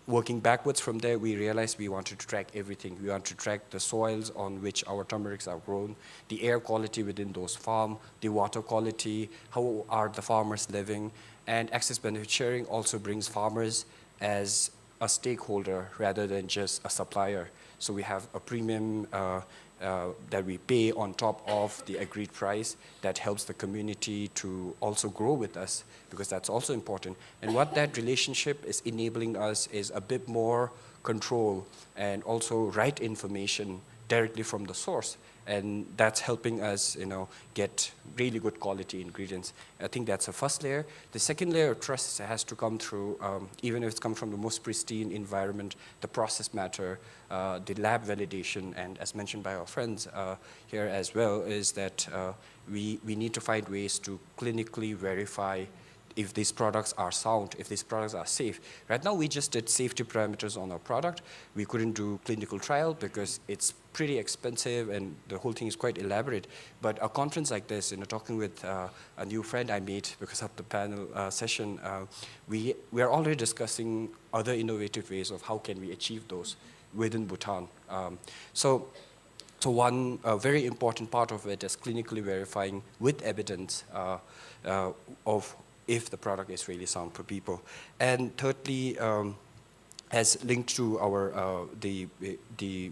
working backwards from there, we realized we wanted to track everything. We want to track the soils on which our turmerics are grown, the air quality within those farms, the water quality, how are the farmers living, and access benefit sharing also brings farmers as a stakeholder rather than just a supplier. So we have a premium that we pay on top of the agreed price that helps the community to also grow with us, because that's also important. And what that relationship is enabling us is a bit more control and also right information directly from the source. And that's helping us, get really good quality ingredients. I think that's the first layer. The second layer of trust has to come through, even if it's come from the most pristine environment, the process matter, the lab validation, and as mentioned by our friends here as well, is that we need to find ways to clinically verify if these products are sound, if these products are safe. Right now, we just did safety parameters on our product. We couldn't do clinical trial because it's pretty expensive and the whole thing is quite elaborate. But a conference like this, talking with a new friend I made because of the panel session, we are already discussing other innovative ways of how can we achieve those within Bhutan. So one very important part of it is clinically verifying with evidence of if the product is really sound for people. And thirdly, as linked to our the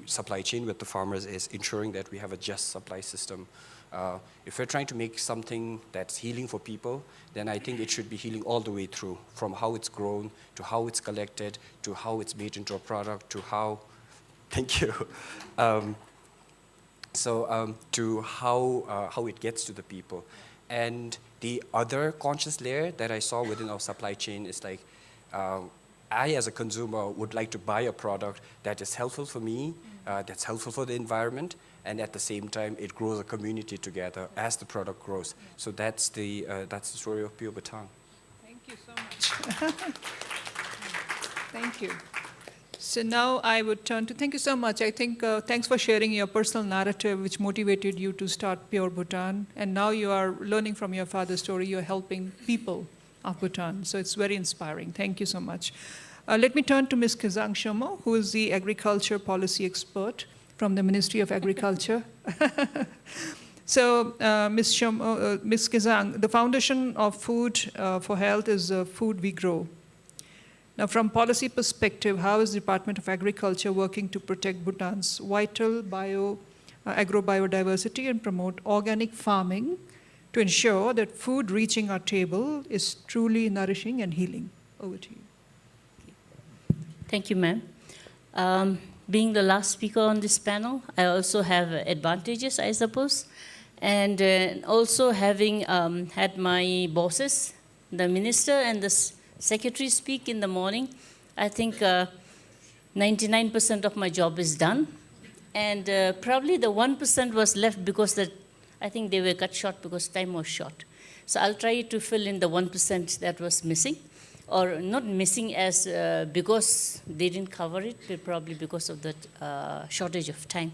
supply chain with the farmers, is ensuring that we have a just supply system. If we're trying to make something that's healing for people, then I think it should be healing all the way through, from how it's grown, to how it's collected, to how it's made into a product, to how, thank you, to how it gets to the people. And the other conscious layer that I saw within our supply chain is like, I as a consumer would like to buy a product that is helpful for me, that's helpful for the environment, and at the same time it grows a community together as the product grows. So that's the story of Pure Bhutan. Thank you so much. Thank you. So now I would turn to, thank you so much. I think, thanks for sharing your personal narrative which motivated you to start Pure Bhutan. And now you are learning from your father's story, you're helping people of Bhutan. So it's very inspiring. Thank you so much. Let me turn to Ms. Kizang Shomo, who is the agriculture policy expert from the Ministry of Agriculture. So Ms. Kizang, the foundation of Food for Health is Food We Grow. Now, from policy perspective, how is the Department of Agriculture working to protect Bhutan's vital agro-biodiversity and promote organic farming to ensure that food reaching our table is truly nourishing and healing? Over to you. Thank you, ma'am. Being the last speaker on this panel, I also have advantages, I suppose. And also having had my bosses, the minister and the secretary speak in the morning, I think 99% of my job is done. And probably the 1% was left because I think they were cut short because time was short. So I'll try to fill in the 1% that was missing, or not missing as because they didn't cover it, but probably because of that shortage of time.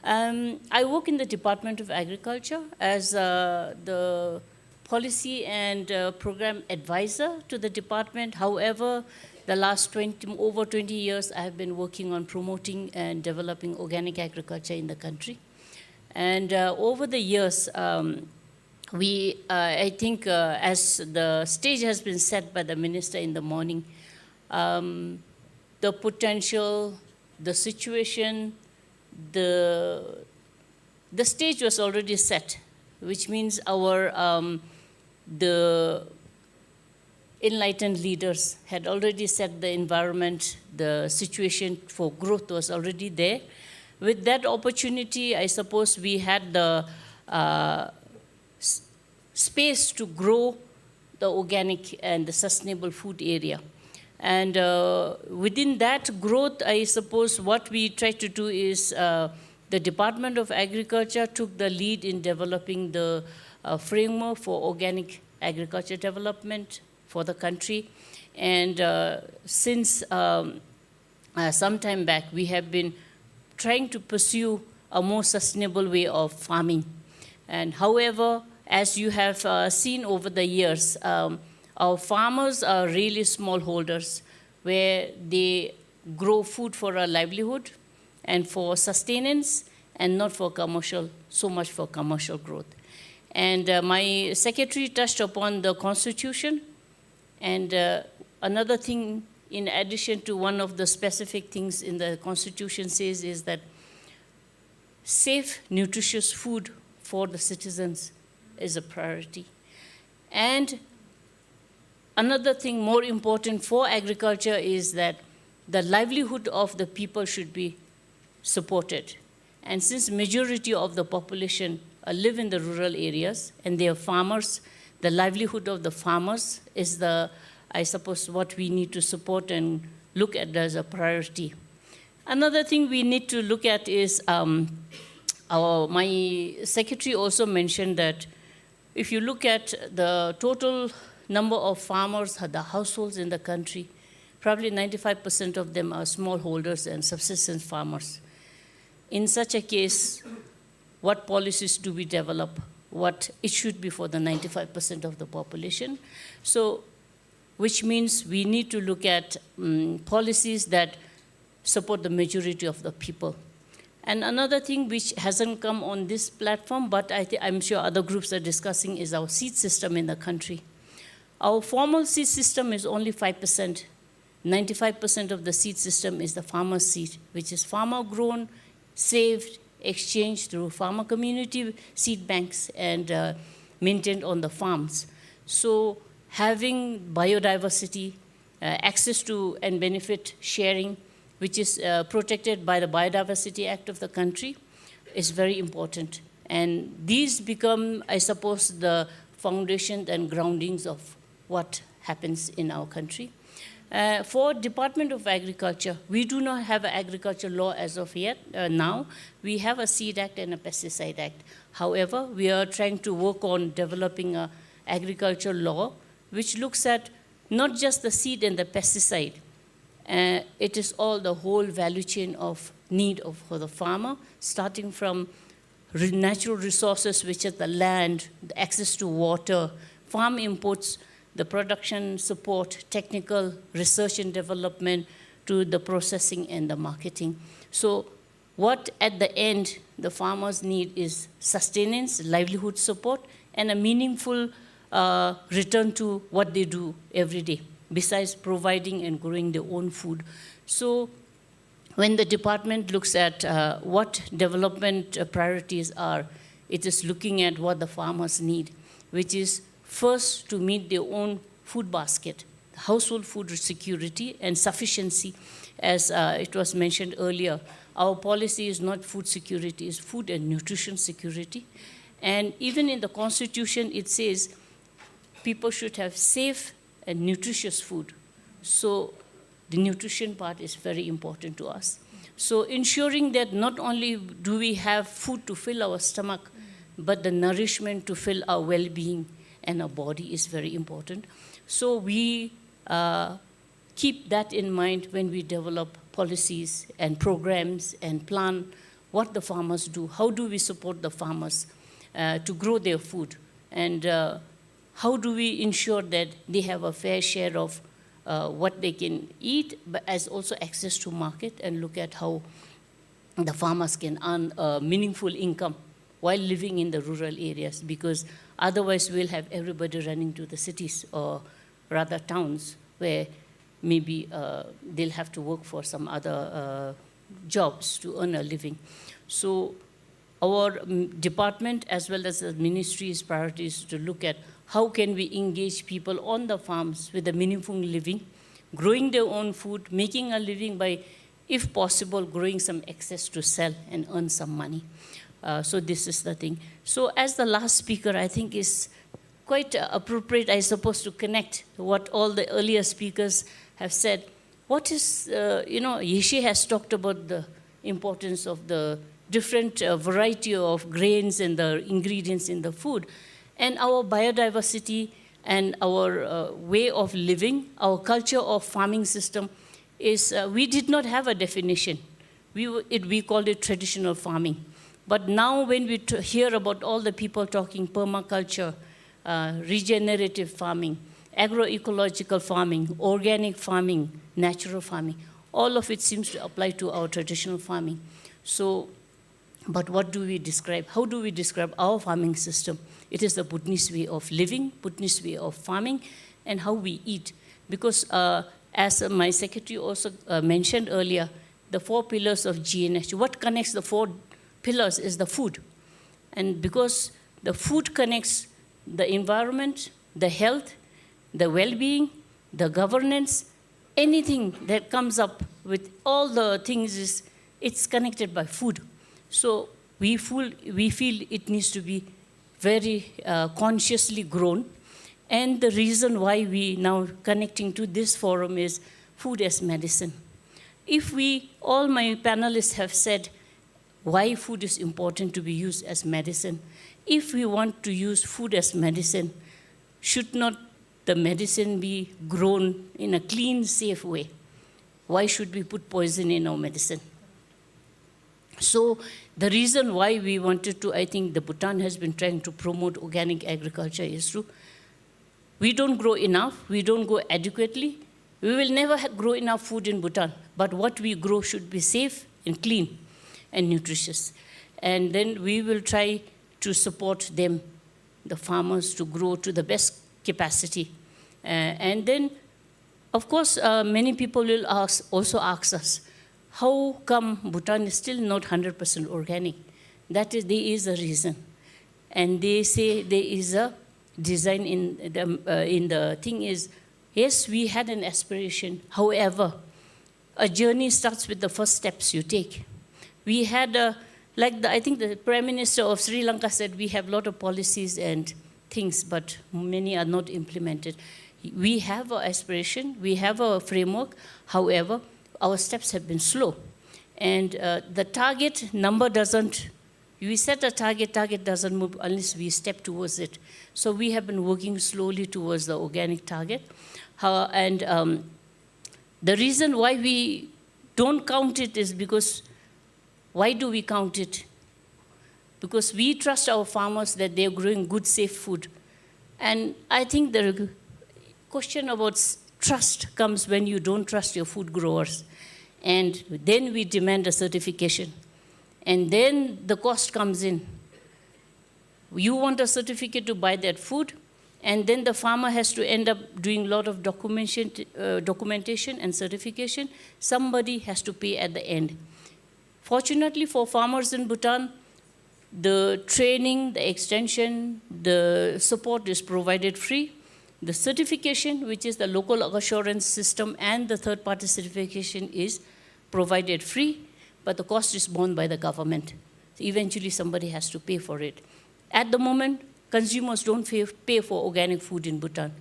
I work in the Department of Agriculture as the policy and program advisor to the department. However, the last over 20 years, I have been working on promoting and developing organic agriculture in the country. And over the years, I think as the stage has been set by the minister in the morning, the potential, the situation, the stage was already set, which means our the enlightened leaders had already set the environment, the situation for growth was already there. With that opportunity, I suppose we had the space to grow the organic and the sustainable food area. And within that growth, I suppose what we try to do is the Department of Agriculture took the lead in developing the framework for organic agriculture development for the country. And since some time back, we have been trying to pursue a more sustainable way of farming. And however, as you have seen over the years, our farmers are really smallholders where they grow food for a livelihood and for sustenance and not for commercial, so much for commercial growth. And my secretary touched upon the Constitution. And another thing, in addition to one of the specific things in the Constitution says is that safe, nutritious food for the citizens is a priority. And another thing more important for agriculture is that the livelihood of the people should be supported. And since majority of the population live in the rural areas and they are farmers, the livelihood of the farmers is I suppose, what we need to support and look at as a priority. Another thing we need to look at is, my secretary also mentioned that if you look at the total number of farmers, the households in the country, probably 95% of them are smallholders and subsistence farmers. In such a case, what policies do we develop? What it should be for the 95% of the population? So, which means we need to look at policies that support the majority of the people. And another thing which hasn't come on this platform, but I'm sure other groups are discussing, is our seed system in the country. Our formal seed system is only 5%. 95% of the seed system is the farmer's seed, which is farmer-grown, saved, exchanged through farmer community seed banks and maintained on the farms. So having biodiversity, access to and benefit sharing, which is protected by the Biodiversity Act of the country, is very important. And these become, I suppose, the foundation and groundings of what happens in our country. For Department of Agriculture, we do not have an agriculture law as of yet. Now, we have a Seed Act and a Pesticide Act. However, we are trying to work on developing an agriculture law which looks at not just the seed and the pesticide. It is all the whole value chain of need for the farmer, starting from natural resources, which are the land, the access to water, farm inputs, the production support, technical research and development, to the processing and the marketing. So what at the end the farmers need is sustenance, livelihood support, and a meaningful return to what they do every day, besides providing and growing their own food. So when the department looks at what development priorities are, it is looking at what the farmers need, which is first to meet their own food basket, household food security and sufficiency. As it was mentioned earlier, our policy is not food security, it's food and nutrition security. And even in the Constitution, it says people should have safe and nutritious food. So the nutrition part is very important to us. So ensuring that not only do we have food to fill our stomach, but the nourishment to fill our well-being and our body is very important. So we keep that in mind when we develop policies and programs and plan what the farmers do. How do we support the farmers to grow their food? And how do we ensure that they have a fair share of what they can eat, but as also access to market, and look at how the farmers can earn a meaningful income while living in the rural areas, because otherwise we'll have everybody running to the cities, or rather towns, where maybe they'll have to work for some other jobs to earn a living. So our department as well as the ministry's priority is to look at how can we engage people on the farms with a meaningful living, growing their own food, making a living by, if possible, growing some excess to sell and earn some money. So this is the thing. So as the last speaker, I think is quite appropriate, I suppose, to connect what all the earlier speakers have said. What is, Yeshe has talked about the importance of the different variety of grains and the ingredients in the food. And our biodiversity and our way of living, our culture of farming system is, we did not have a definition. We called it traditional farming. But now when we hear about all the people talking permaculture, regenerative farming, agroecological farming, organic farming, natural farming, all of it seems to apply to our traditional farming. So, but what do we describe? How do we describe our farming system? It is the Bhutanese way of living, Bhutanese way of farming, and how we eat. Because as my secretary also mentioned earlier, the 4 pillars of GNH, what connects the 4 pillars is the food. And because the food connects the environment, the health, the well-being, the governance, anything that comes up with all the things is, it's connected by food. So we feel it needs to be very consciously grown. And the reason why we now connecting to this forum is food as medicine. If all my panelists have said why food is important to be used as medicine, if we want to use food as medicine, should not the medicine be grown in a clean, safe way? Why should we put poison in our medicine? So the reason why we wanted to, I think the Bhutan has been trying to promote organic agriculture is true. We don't grow enough, we don't grow adequately. We will never grow enough food in Bhutan, but what we grow should be safe and clean and nutritious. And then we will try to support them, the farmers, to grow to the best capacity. And then, of course, many people will also ask us, how come Bhutan is still not 100% organic? There is a reason. And they say there is a design in the thing is, yes, we had an aspiration. However, a journey starts with the first steps you take. We had, I think the Prime Minister of Sri Lanka said, we have a lot of policies and things, but many are not implemented. We have an aspiration, we have a framework. However, our steps have been slow. And the target number doesn't, we set a target doesn't move unless we step towards it. So we have been working slowly towards the organic target. The reason why we don't count it is because, why do we count it? Because we trust our farmers that they're growing good, safe food. And I think the question about trust comes when you don't trust your food growers. And then we demand a certification. And then the cost comes in. You want a certificate to buy that food, and then the farmer has to end up doing a lot of documentation and certification. Somebody has to pay at the end. Fortunately for farmers in Bhutan, the training, the extension, the support is provided free. The certification, which is the local assurance system, and the third-party certification is provided free, but the cost is borne by the government. So eventually somebody has to pay for it. At the moment, consumers don't pay for organic food in Bhutan.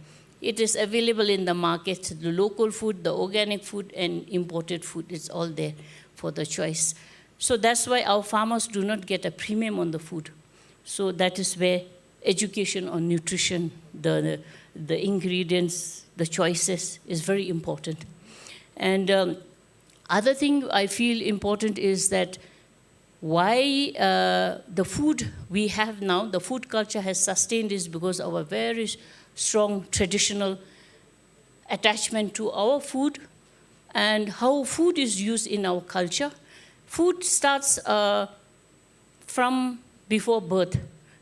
It is available in the market, the local food, the organic food, and imported food. It's all there for the choice. So that's why our farmers do not get a premium on the food. So that is where education on nutrition, the ingredients, the choices is very important. And other thing I feel important is that why the food we have now, the food culture has sustained is because of a very strong traditional attachment to our food and how food is used in our culture. Food starts from before birth.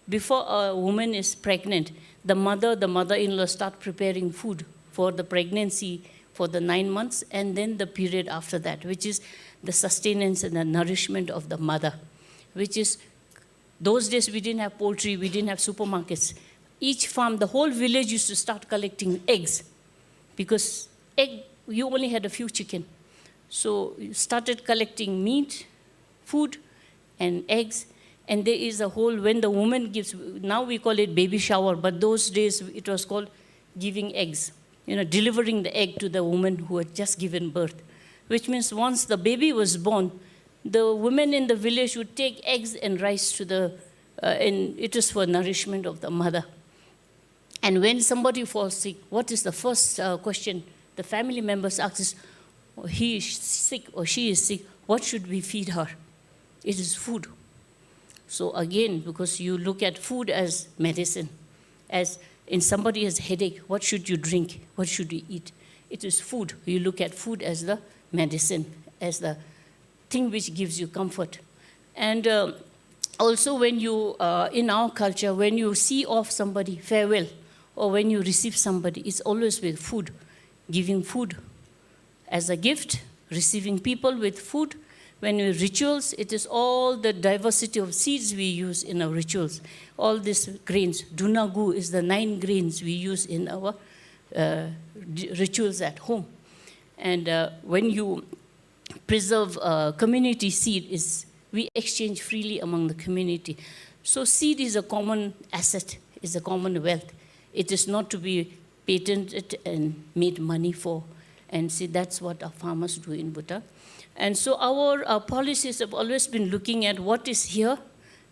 Before a woman is pregnant, the mother-in-law start preparing food for the pregnancy for the 9 months, and then the period after that, which is the sustenance and the nourishment of the mother, which is, those days we didn't have poultry, we didn't have supermarkets. each farm, the whole village used to start collecting eggs because you only had a few chicken. So you started collecting meat, food, and eggs. And there is a whole, when the woman gives, now we call it baby shower, but those days it was called giving eggs. Delivering the egg to the woman who had just given birth. Which means once the baby was born, the women in the village would take eggs and rice to the, and it is for nourishment of the mother. And when somebody falls sick, what is the first question the family members ask is, he is sick or she is sick, what should we feed her? It is food. So again, because you look at food as medicine, as in somebody has headache, what should you drink? What should you eat? It is food. You look at food as the medicine, as the thing which gives you comfort. And also when you, in our culture, when you see off somebody, farewell, or when you receive somebody, it's always with food, giving food as a gift, receiving people with food. When we rituals, it is all the diversity of seeds we use in our rituals. All these grains. Dunagu is the 9 grains we use in our rituals at home. And when you preserve community seed, we exchange freely among the community. So seed is a common asset, is a common wealth. It is not to be patented and made money for. And see, that's what our farmers do in Bhutan. And so our policies have always been looking at what is here,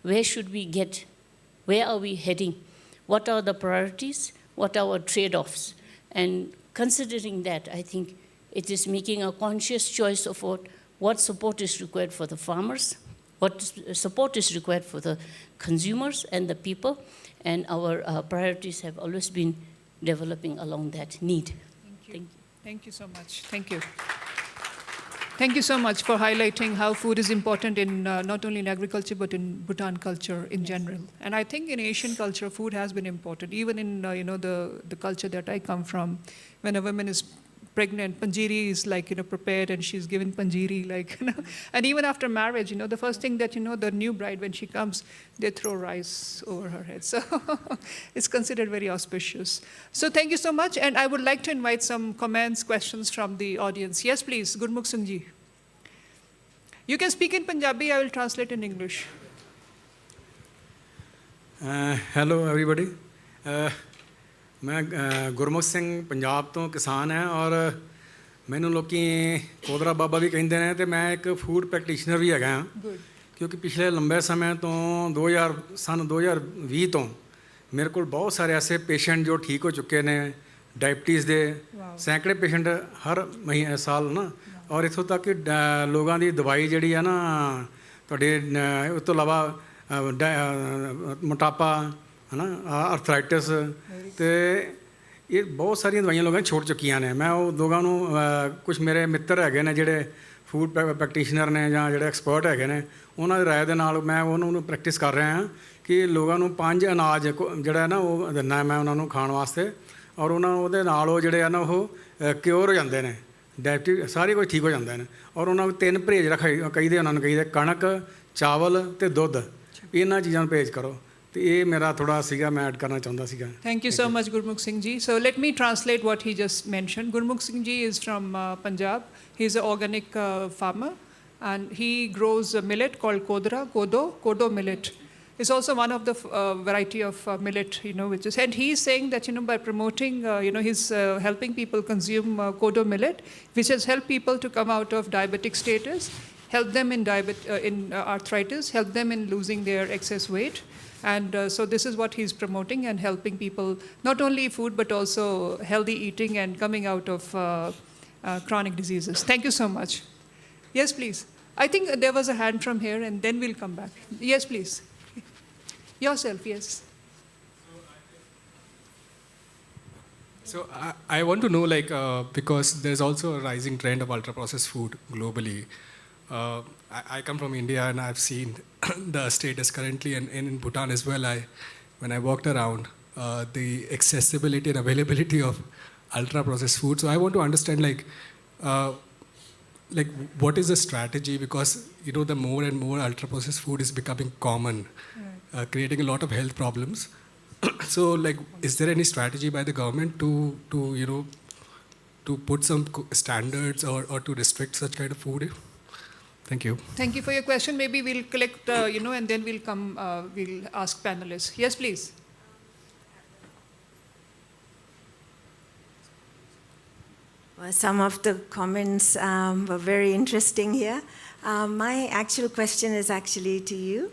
where should we get, where are we heading, what are the priorities, what are our trade-offs. And considering that, I think it is making a conscious choice of what support is required for the farmers, what support is required for the consumers and the people, and our priorities have always been developing along that need. Thank you. Thank you so much. Thank you. Thank you so much for highlighting how food is important in not only in agriculture, but in Bhutan culture in general. And I think in Asian culture, food has been important. Even in the culture that I come from, when a woman is pregnant, panjiri is prepared and she's given panjiri, and even after marriage, the first thing that the new bride, when she comes, they throw rice over her head. So it's considered very auspicious. So thank you so much, and I would like to invite some comments, questions from the audience. Yes, please, Gurmukh Singh ji. You can speak in Punjabi, I will translate in English. Hello everybody. मैं गुरमुख ਸਿੰਘ ਪੰਜਾਬ ਤੋਂ ਕਿਸਾਨ ਹੈ ਔਰ ਮੈਨੂੰ ਲੋਕੀ ਕੋਦਰਾ ਬਾਬਾ ਵੀ ਕਹਿੰਦੇ ਨੇ ਤੇ ਮੈਂ ਇੱਕ ਫੂਡ ਪ੍ਰੈਕਟੀਸ਼ਨਰ ਵੀ ਹੈਗਾ ਹਾਂ ਕਿਉਂਕਿ ਪਿਛਲੇ ਲੰਬੇ ਸਮੇਂ ਤੋਂ 2020 ਤੋਂ ਮੇਰੇ ਕੋਲ ਬਹੁਤ ਸਾਰੇ ਐਸੇ ਪੇਸ਼ੈਂਟ ਜੋ ਠੀਕ ਹੋ ਚੁੱਕੇ ਨੇ ਡਾਇਬਟੀਜ਼ ਦੇ ਸੈਂਕੜੇ ਪੇਸ਼ੈਂਟ ਹਰ ਮਹੀਨੇ ਸਾਲ ਨਾ ਔਰ ਇੱਥੋਂ ਤੱਕ ਕਿ ਲੋਕਾਂ ਦੀ ਦਵਾਈ ਜਿਹੜੀ ਆ ਨਾ ਤੁਹਾਡੇ ਉਸ ਤੋਂ ਇਲਾਵਾ ਮੋਟਾਪਾ है ना अर्थराइटिस तो ये बहुत सारिया दवाइयां लोगों ने छोड़ चुकी ने मैं वो लोगों कुछ मेरे मित्र है ने जोड़े फूड प्रैक्टिशनर ने या जोड़े एक्सपर्ट है ने उन्होंने राय के नाल मैं उन्होंने प्रैक्टिस कर रहा हाँ कि लोगों 5 अनाज जोड़ा ना वो दिना मैं उन्होंने खाने वास्ते और उन्होंने नाल वो जोड़े ना वो क्योर हो जाते हैं डायबिटी सारे कुछ ठीक हो जाते हैं और उन्होंने 3 परहेज रख कही उन्होंने कही कणक चावल तो दुध इन्होंने चीज़ों परहेज करो तो ये मेरा थोड़ा सीगा मैं ऐड करना चाहता सीगा. Thank you so much, Gurmukh Singh ji. So let me translate what he just mentioned. Gurmukh Singh ji is from Punjab. He is an organic farmer, and he grows a millet called kodo millet. It's also one of the variety of millet, which is, and he is saying that, by promoting, he's helping people consume kodo millet, which has helped people to come out of diabetic status, help them in arthritis, help them in losing their excess weight. And so this is what he's promoting and helping people, not only food, but also healthy eating and coming out of chronic diseases. Thank you so much. Yes, please. I think there was a hand from here, and then we'll come back. Yes, please. Yourself, yes. So I want to know, because there's also a rising trend of ultra-processed food globally. I come from India, and I've seen the status currently, and in Bhutan as well. When I walked around, the accessibility and availability of ultra-processed food. So I want to understand, what is the strategy? Because the more and more ultra-processed food is becoming common, creating a lot of health problems. So, like, is there any strategy by the government to put some standards or to restrict such kind of food? Thank you. Thank you for your question. Maybe we'll collect, and then we'll we'll ask panelists. Yes, please. Well, some of the comments were very interesting here. My actual question is actually to you.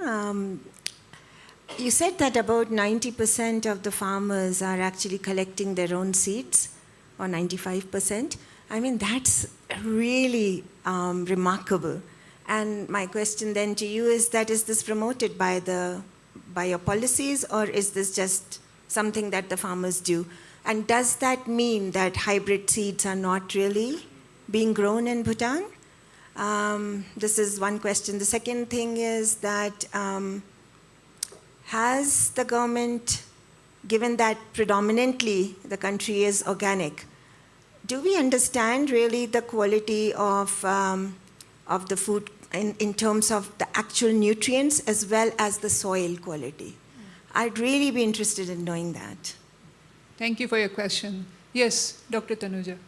You said that about 90% of the farmers are actually collecting their own seeds, or 95%. I mean, that's really remarkable. And my question then to you is that, is this promoted by your policies, or is this just something that the farmers do? And does that mean that hybrid seeds are not really being grown in Bhutan? This is one question. The second thing is that has the government, given that predominantly the country is organic, do we understand really the quality of the food in terms of the actual nutrients as well as the soil quality? I'd really be interested in knowing that. Thank you for your question. Yes, Dr. Tanuja.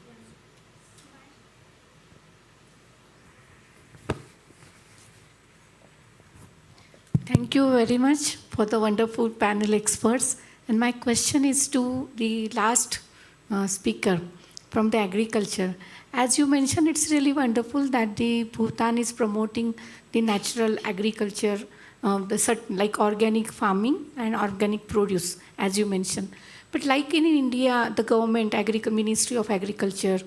Thank you very much for the wonderful panel experts. And my question is to the last speaker from the agriculture. As you mentioned, it's really wonderful that the Bhutan is promoting the natural agriculture, like organic farming and organic produce, as you mentioned. But like in India, the government, Ministry of Agriculture,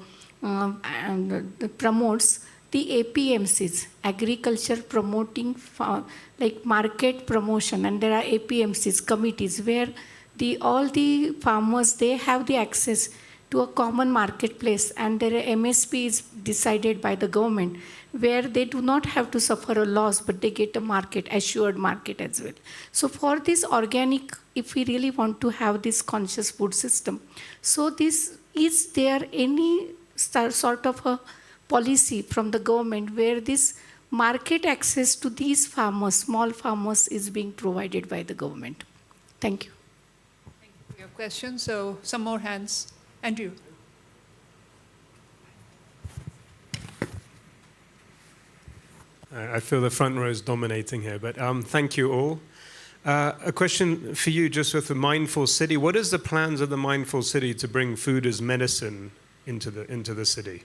promotes the APMCs, agriculture promoting, like market promotion, and there are APMCs, committees, where all the farmers, they have the access to a common marketplace, and their MSP is decided by the government, where they do not have to suffer a loss, but they get a market, assured market as well. So for this organic, if we really want to have this conscious food system, so is there any sort of a policy from the government where this market access to these farmers, small farmers, is being provided by the government? Thank you. Thank you for your question. So some more hands. Andrew. I feel the front row is dominating here, but thank you all. A question for you, just with the mindful city. What is the plans of the mindful city to bring food as medicine into the city?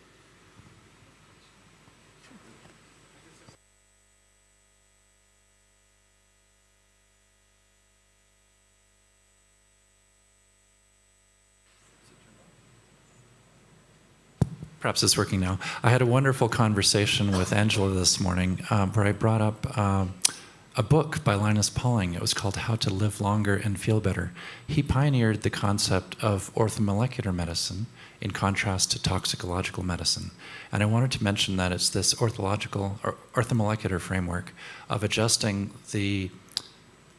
Perhaps it's working now. I had a wonderful conversation with Angela this morning where I brought up a book by Linus Pauling. It was called How to Live Longer and Feel Better. He pioneered the concept of orthomolecular medicine in contrast to toxicological medicine. And I wanted to mention that it's this orthomolecular framework of adjusting the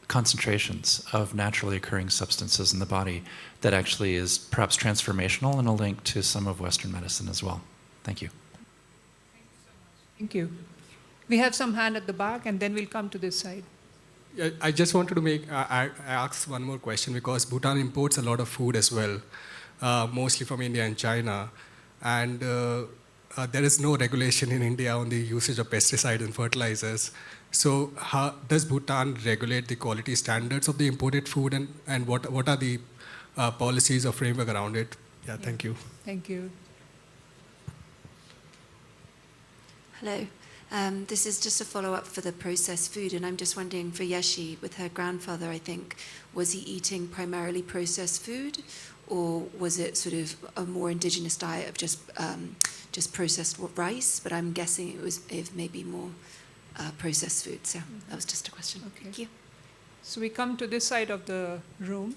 concentrations of naturally occurring substances in the body that actually is perhaps transformational and a link to some of Western medicine as well. Thank you. Thank you. We have some hand at the back, and then we'll come to this side. Yeah, I just wanted to I ask one more question, because Bhutan imports a lot of food as well, mostly from India and China. And there is no regulation in India on the usage of pesticides and fertilizers. So how does Bhutan regulate the quality standards of the imported food, and what are the policies or framework around it? Yeah, thank you. Thank you. Hello. This is just a follow-up for the processed food, and I'm just wondering for Yeshi, with her grandfather, I think, was he eating primarily processed food, or was it sort of a more indigenous diet of just processed rice? But I'm guessing it was maybe more processed food. So that was just a question. Okay. Thank you. So we come to this side of the room.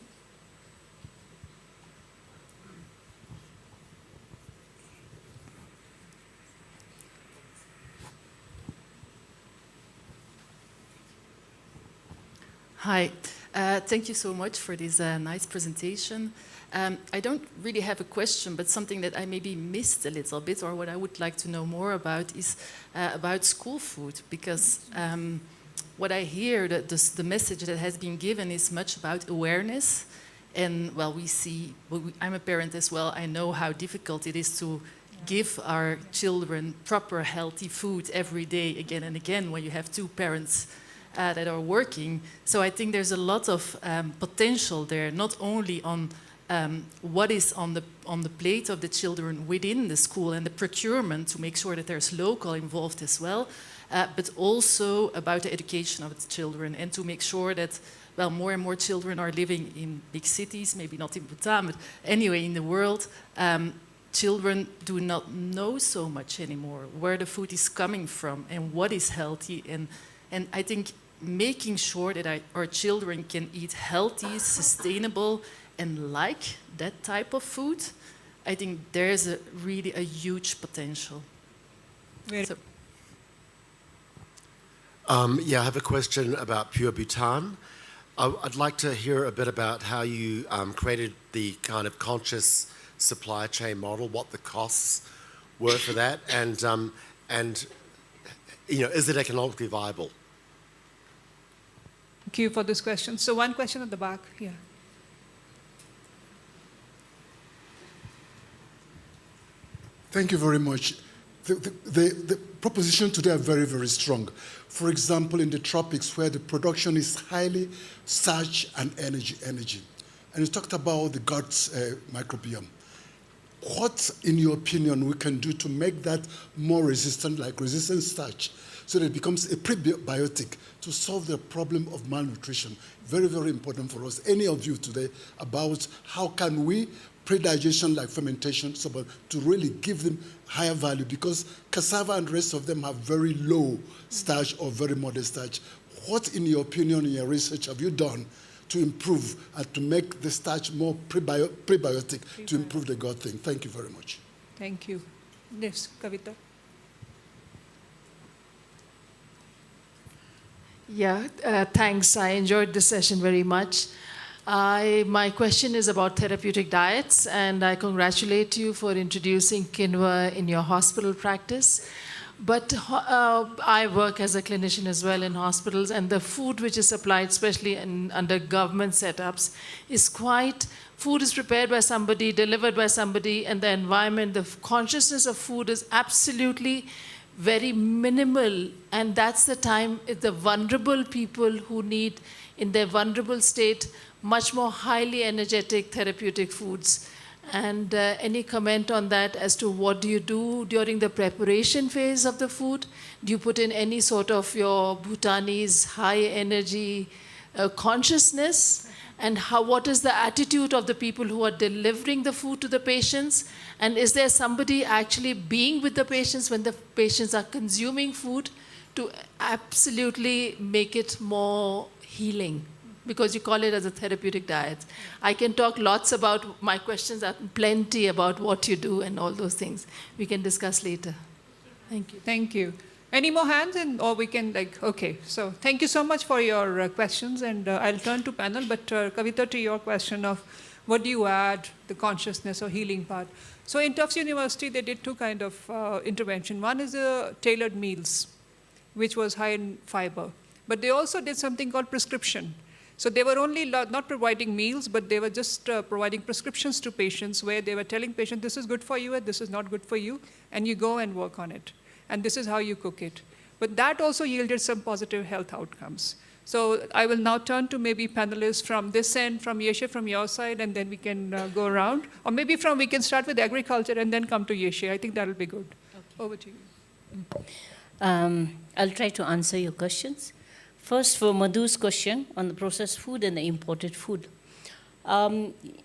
Hi, thank you so much for this nice presentation. I don't really have a question, but something that I maybe missed a little bit, or what I would like to know more about, is about school food, because what I hear, the message that has been given is much about awareness. And well, I'm a parent as well. I know how difficult it is to give our children proper healthy food every day, again and again, when you have two parents that are working. So I think there's a lot of potential there, not only on what is on the plate of the children within the school and the procurement to make sure that there's local involved as well, but also about the education of the children and to make sure that, well, more and more children are living in big cities, maybe not in Bhutan, but anyway in the world. Children do not know so much anymore where the food is coming from and what is healthy. And I think making sure that our children can eat healthy, sustainable, and like that type of food, I think there's really a huge potential. So. Yeah, I have a question about Pure Bhutan. I'd like to hear a bit about how you created the kind of conscious supply chain model, what the costs were for that, and is it economically viable? Thank you for this question. So one question at the back here. Thank you very much. The proposition today are very, very strong. For example, in the tropics where the production is highly starch and energy. And you talked about the gut microbiome. What, in your opinion, we can do to make that more resistant, like resistant starch, so that it becomes a prebiotic to solve the problem of malnutrition? Very, very important for us. Any of you today about how can we pre-digestion like fermentation, so to really give them higher value, because cassava and the rest of them have very low starch or very modest starch. What, in your opinion, in your research, have you done to improve and to make the starch more prebiotic to improve the gut thing? Thank you very much. Thank you. Yes, Kavita. Yeah, thanks. I enjoyed this session very much. My question is about therapeutic diets, and I congratulate you for introducing quinoa in your hospital practice. But I work as a clinician as well in hospitals, and the food which is supplied, especially under government setups, is food is prepared by somebody, delivered by somebody, and the environment, the consciousness of food is absolutely very minimal. And that's the time the vulnerable people who need, in their vulnerable state, much more highly energetic therapeutic foods. And any comment on that as to what do you do during the preparation phase of the food? Do you put in any sort of your Bhutanese high energy consciousness? And what is the attitude of the people who are delivering the food to the patients? And is there somebody actually being with the patients when the patients are consuming food to absolutely make it more healing? Because you call it as a therapeutic diet. I can talk lots about, my questions are plenty about what you do and all those things. We can discuss later. Thank you. Thank you. Any more hands? Or we can okay. So thank you so much for your questions, and I'll turn to panel, but Kavita, to your question of what do you add, the consciousness or healing part. So in Tufts University, they did two kind of intervention. One is tailored meals, which was high in fiber. But they also did something called prescription. So they were only not providing meals, but they were just providing prescriptions to patients where they were telling patients, this is good for you and this is not good for you, and you go and work on it. And this is how you cook it. But that also yielded some positive health outcomes. So I will now turn to maybe panelists from this end, from Yeshe, from your side, and then we can go around. Or maybe we can start with agriculture and then come to Yeshe. I think that'll be good. Okay. Over to you. I'll try to answer your questions. First, for Madhu's question on the processed food and the imported food.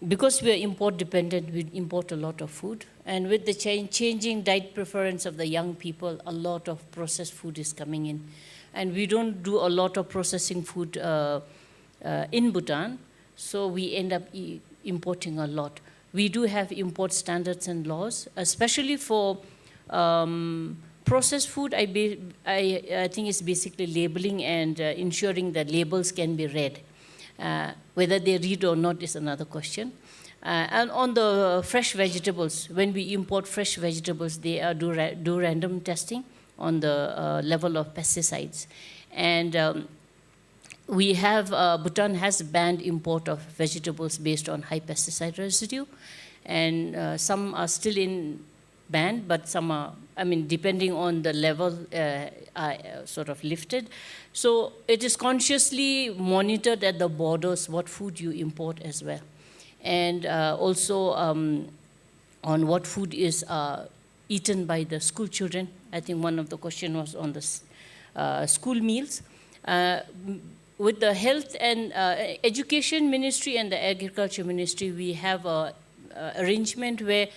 Because we are import dependent, we import a lot of food. And with the changing diet preference of the young people, a lot of processed food is coming in. And we don't do a lot of processing food in Bhutan, so we end up importing a lot. We do have import standards and laws, especially for processed food. I think it's basically labeling and ensuring that labels can be read. Whether they read or not is another question. And on the fresh vegetables, when we import fresh vegetables, they do random testing on the level of pesticides. And we have, Bhutan has banned import of vegetables based on high pesticide residue, and some are still in banned, but some are, I mean, depending on the level, are sort of lifted. So it is consciously monitored at the borders what food you import as well. And also on what food is eaten by the school children. I think one of the questions was on the school meals. With the health and education ministry and the agriculture ministry, we have a arrangement where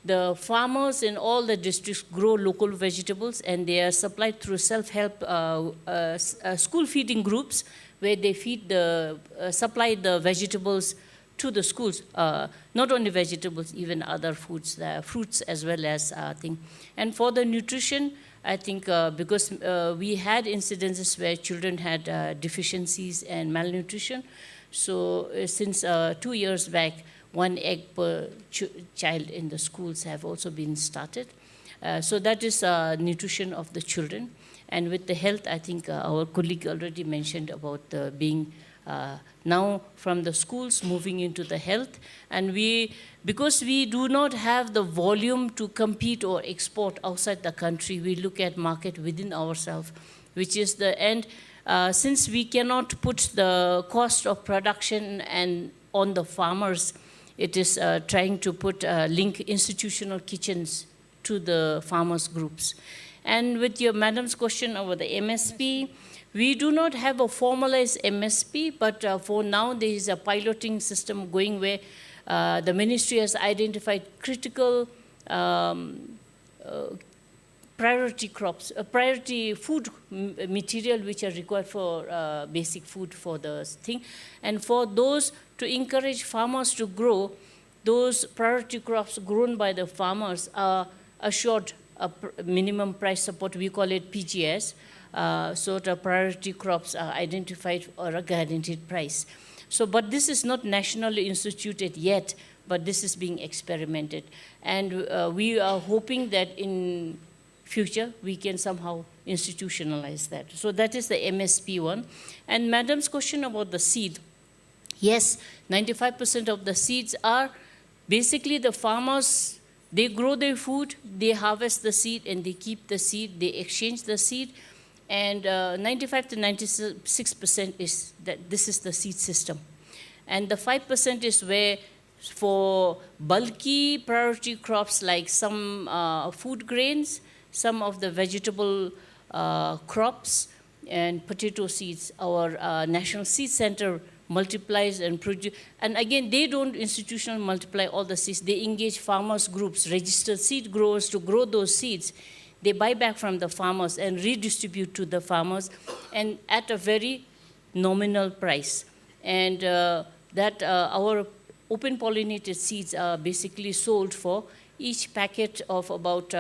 the farmers in all the districts grow local vegetables, and they are supplied through self-help school feeding groups, where they feed supply the vegetables to the schools. Not only vegetables, even other foods, fruits as well as things. And for the nutrition, I think because we had incidences where children had deficiencies and malnutrition. So since 2 years back, 1 egg per child in the schools have also been started. So that is nutrition of the children. And with the health, I think our colleague already mentioned about being now from the schools moving into the health. And because we do not have the volume to compete or export outside the country, we look at market within ourselves, which is the end. Since we cannot put the cost of production and on the farmers, it is trying to link institutional kitchens to the farmers groups. And with your madam's question over the MSP, we do not have a formalized MSP, but for now there is a piloting system going where the ministry has identified critical priority crops, priority food material which are required for basic food for the thing. And for those, to encourage farmers to grow, those priority crops grown by the farmers are assured a minimum price support, we call it PGS. So the priority crops are identified or a guaranteed price. So, but this is not nationally instituted yet, but this is being experimented. And we are hoping that in future we can somehow institutionalize that. So that is the MSP one. And madam's question about the seed. Yes, 95% of the seeds are basically the farmers, they grow their food, they harvest the seed, and they keep the seed, they exchange the seed. And 95 to 96% is that this is the seed system. And the 5% is where for bulky priority crops like some food grains, some of the vegetable crops and potato seeds, our National Seed Center multiplies and produce. And again, they don't institutionally multiply all the seeds. They engage farmers groups, registered seed growers to grow those seeds. They buy back from the farmers and redistribute to the farmers, and at a very nominal price. And that our open pollinated seeds are basically sold for each packet of about,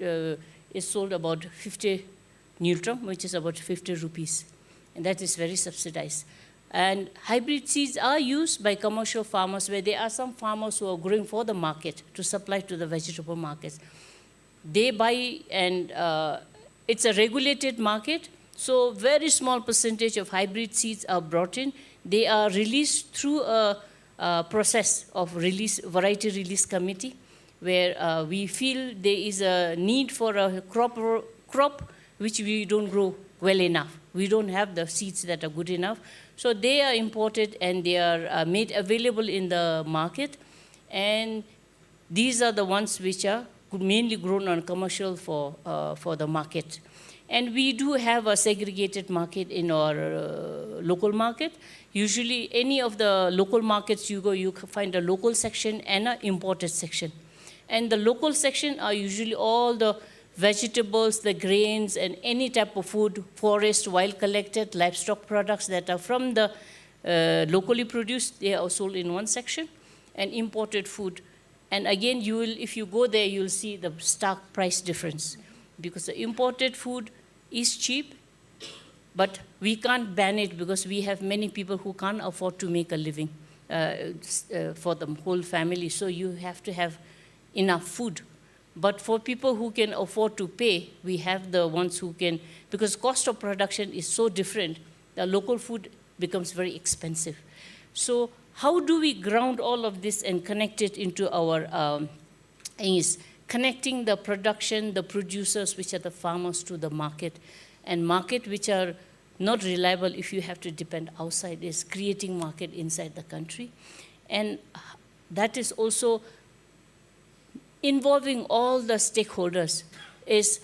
is sold about 50 nutram, which is about 50 rupees. And that is very subsidized. And hybrid seeds are used by commercial farmers, where there are some farmers who are growing for the market to supply to the vegetable markets. They buy, and it's a regulated market, so very small percentage of hybrid seeds are brought in. They are released through a process of variety release committee, where we feel there is a need for a crop which we don't grow well enough. We don't have the seeds that are good enough. So they are imported and they are made available in the market. And these are the ones which are mainly grown on commercial for the market. And we do have a segregated market in our local market. Usually any of the local markets you go, you find a local section and an imported section. And the local section are usually all the vegetables, the grains, and any type of food, forest, wild collected, livestock products that are from the locally produced, they are sold in one section, and imported food. And again, you will, if you go there, you'll see the stark price difference, because the imported food is cheap, but we can't ban it because we have many people who can't afford to make a living for the whole family. So you have to have enough food. But for people who can afford to pay, we have the ones who can, because cost of production is so different. The local food becomes very expensive. So how do we ground all of this and connect it into our is connecting the production, the producers, which are the farmers, to the market, and market which are not reliable if you have to depend outside, is creating market inside the country. And that is also involving all the stakeholders, is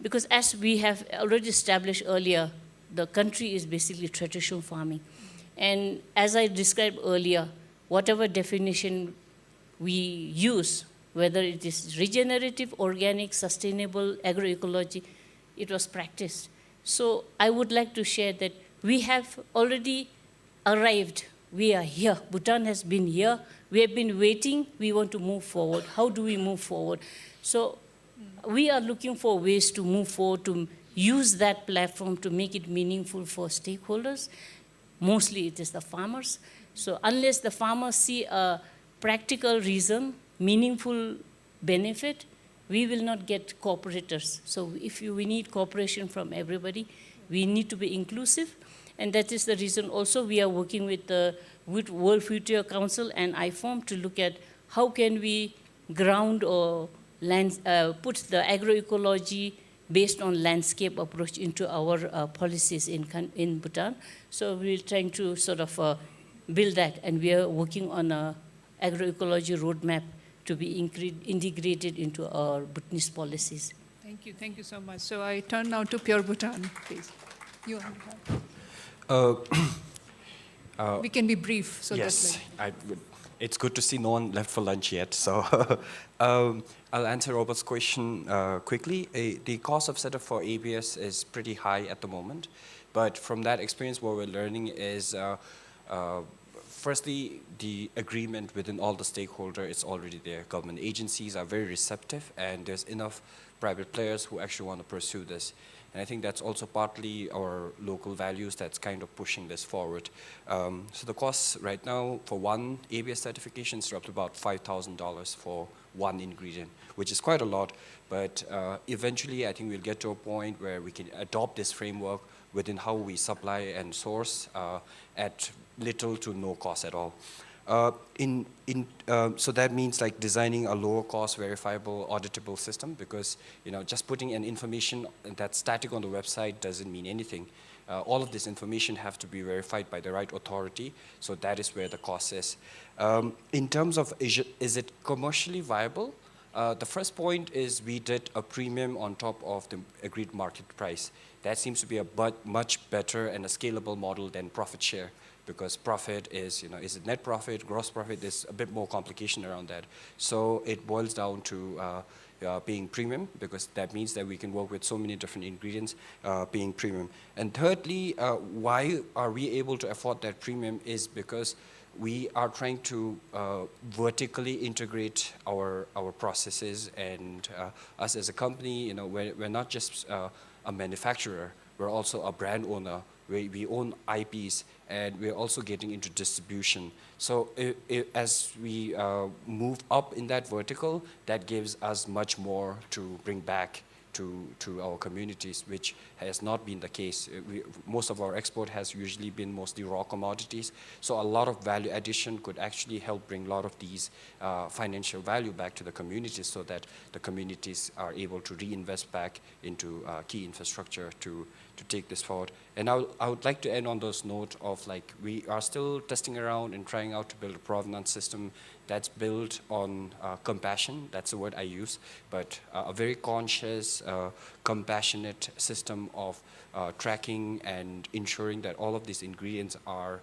because as we have already established earlier, the country is basically traditional farming. And as I described earlier, whatever definition we use, whether it is regenerative, organic, sustainable, agroecology, it was practiced. So I would like to share that we have already arrived. We are here. Bhutan has been here. We have been waiting. We want to move forward. How do we move forward? So we are looking for ways to move forward, to use that platform to make it meaningful for stakeholders. Mostly it is the farmers. So unless the farmers see a practical reason, meaningful benefit, we will not get cooperators. So we need cooperation from everybody. We need to be inclusive. And that is the reason also we are working with the World Future Council and IFORM to look at how can we ground or put the agroecology based on landscape approach into our policies in Bhutan. So we're trying to sort of build that, and we are working on an agroecology roadmap to be integrated into our Bhutanese policies. Thank you so much. So I turn now to Pure Bhutan, please. You we can be brief. So yes, it's good to see no one left for lunch yet. So I'll answer Robert's question quickly. The cost of setup for ABS is pretty high at the moment. But from that experience, what we're learning is, firstly, the agreement within all the stakeholders is already there. Government agencies are very receptive, and there's enough private players who actually want to pursue this. And I think that's also partly our local values that's kind of pushing this forward. So the costs right now for one ABS certification is up to about $5,000 for one ingredient, which is quite a lot. But eventually, I think we'll get to a point where we can adopt this framework within how we supply and source at little to no cost at all. So that means like designing a lower cost, verifiable, auditable system, because just putting an information that's static on the website doesn't mean anything. All of this information have to be verified by the right authority, so that is where the cost is. In terms of is it commercially viable? The first point is we did a premium on top of the agreed market price. That seems to be a much better and a scalable model than profit share, because profit is, is it net profit, gross profit? There's a bit more complication around that. So it boils down to being premium, because that means that we can work with so many different ingredients being premium. And thirdly, why are we able to afford that premium is because we are trying to vertically integrate our processes, and us as a company, we're not just a manufacturer, we're also a brand owner. We own IPs, and we're also getting into distribution. So as we move up in that vertical, that gives us much more to bring back to our communities, which has not been the case. Most of our export has usually been mostly raw commodities, so a lot of value addition could actually help bring a lot of these financial value back to the communities, so that the communities are able to reinvest back into key infrastructure to take this forward. And I would like to end on those note of we are still testing around and trying out to build a provenance system that's built on compassion. That's the word I use, but a very conscious, compassionate system of tracking and ensuring that all of these ingredients are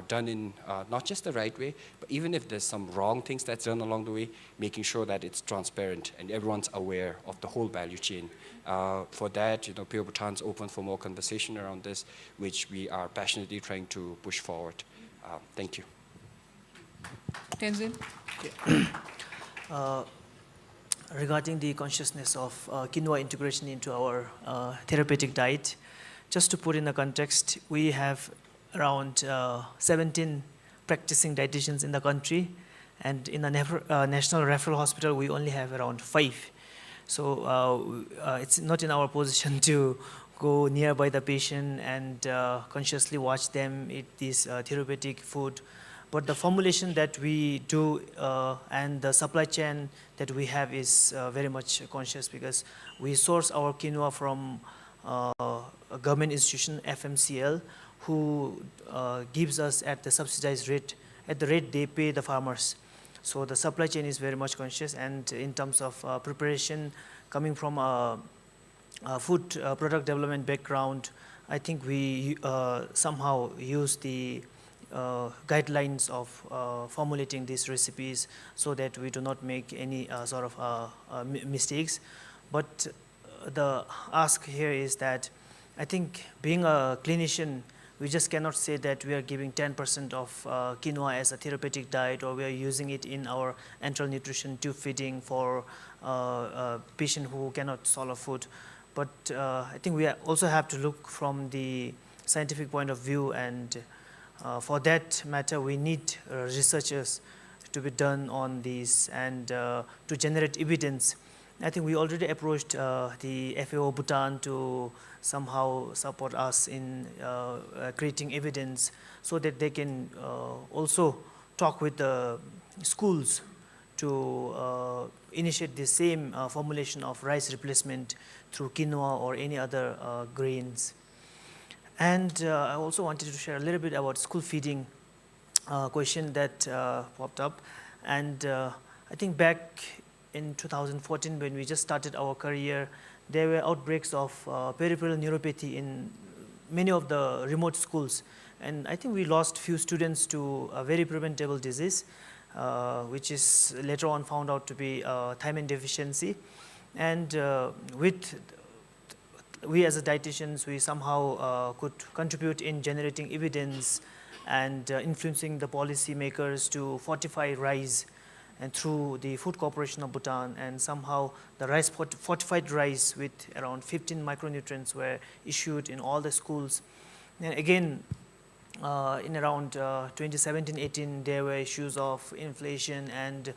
done in not just the right way, but even if there's some wrong things that's done along the way, making sure that it's transparent and everyone's aware of the whole value chain. For that, Pure Bhutan's open for more conversation around this, which we are passionately trying to push forward. Thank you. Tenzin? Regarding the consciousness of quinoa integration into our therapeutic diet, just to put in a context, we have around 17 practicing dietitians in the country, and in the National Referral Hospital, we only have around 5. So it's not in our position to go nearby the patient and consciously watch them eat this therapeutic food. But the formulation that we do and the supply chain that we have is very much conscious, because we source our quinoa from a government institution, FMCL, who gives us at the subsidized rate, at the rate they pay the farmers. So the supply chain is very much conscious, and in terms of preparation, coming from a food product development background, I think we somehow use the guidelines of formulating these recipes so that we do not make any sort of mistakes. But the ask here is that I think being a clinician, we just cannot say that we are giving 10% of quinoa as a therapeutic diet, or we are using it in our enteral nutrition tube feeding for a patient who cannot swallow food. But I think we also have to look from the scientific point of view, and for that matter, we need researchers to be done on these and to generate evidence. I think we already approached the FAO Bhutan to somehow support us in creating evidence so that they can also talk with the schools to initiate the same formulation of rice replacement through quinoa or any other grains. And I also wanted to share a little bit about school feeding question that popped up. And I think back in 2014, when we just started our career, there were outbreaks of peripheral neuropathy in many of the remote schools. And I think we lost few students to a very preventable disease, which is later on found out to be thiamine deficiency. And we as a dietitians, we somehow could contribute in generating evidence and influencing the policy makers to fortify rice, and through the Food Corporation of Bhutan, and somehow the rice fortified rice with around 15 micronutrients were issued in all the schools. And again, in around 2017-18, there were issues of inflation, and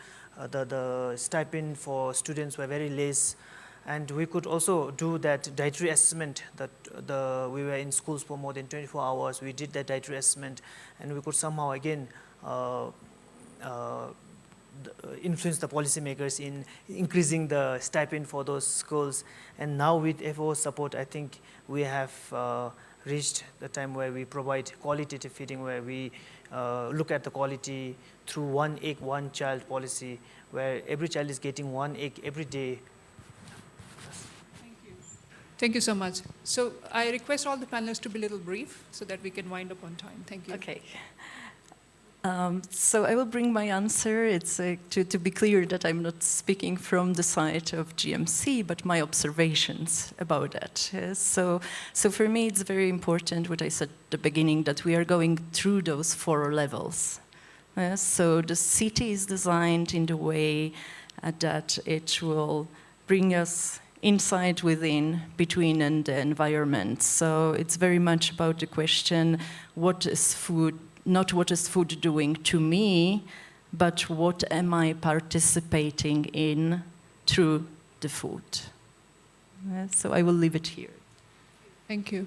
the stipend for students were very less. And we could also do that dietary assessment that we were in schools for more than 24 hours. We did that dietary assessment, and we could somehow again influence the policymakers in increasing the stipend for those schools. And now with FAO support, I think we have reached the time where we provide qualitative feeding, where we look at the quality through 1 egg, 1 child policy, where every child is getting 1 egg every day. Thank you so much. So I request all the panelists to be a little brief so that we can wind up on time. Thank you. Okay. So I will bring my answer. It's to be clear that I'm not speaking from the side of GMC, but my observations about that. So for me, it's very important what I said at the beginning, that we are going through those 4 levels. So the city is designed in the way that it will bring us inside, within, between, and the environment. So it's very much about the question, what is food, not what is food doing to me, but what am I participating in through the food. So I will leave it here. Thank you.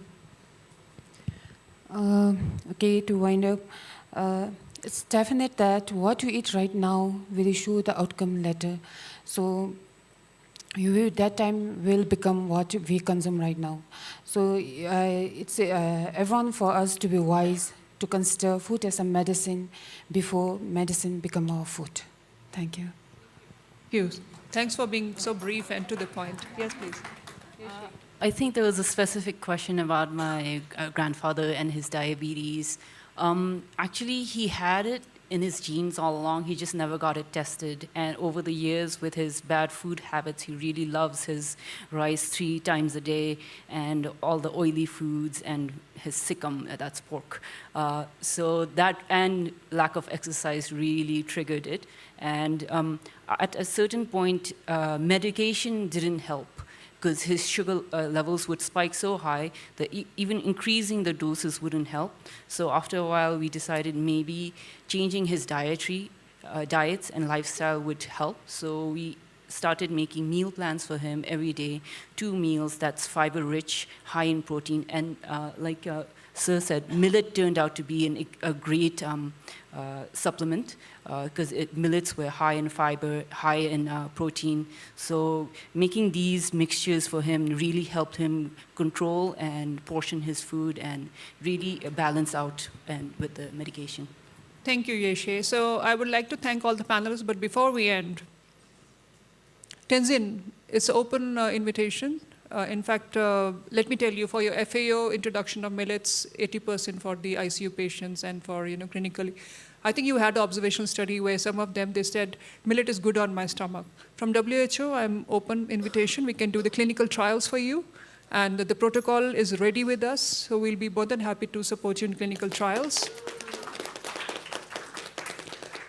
Okay, to wind up, it's definite that what you eat right now will show the outcome later. So you will, that time will become what we consume right now. So it's everyone for us to be wise, to consider food as a medicine before medicine become our food. Thank you. Thank you. Thanks for being so brief and to the point. Yes, please. I think there was a specific question about my grandfather and his diabetes. Actually, he had it in his genes all along. He just never got it tested. And over the years, with his bad food habits, he really loves his rice 3 times a day and all the oily foods and his sikkim, that's pork. So that and lack of exercise really triggered it. And at a certain point, medication didn't help, because his sugar levels would spike so high that even increasing the doses wouldn't help. So after a while, we decided maybe changing his diets and lifestyle would help. So we started making meal plans for him every day, 2 meals that's fiber-rich, high in protein, and like Sir said, millet turned out to be a great supplement because millets were high in fiber, high in protein. So making these mixtures for him really helped him control and portion his food and really balance out with the medication. Thank you, Yeshe. So I would like to thank all the panelists, but before we end, Tenzin, it's an open invitation. In fact, let me tell you, for your FAO introduction of millets, 80% for the ICU patients and for clinically. I think you had an observational study where some of them, they said, millet is good on my stomach. From WHO, I'm open invitation. We can do the clinical trials for you. And the protocol is ready with us, so we'll be more than happy to support you in clinical trials.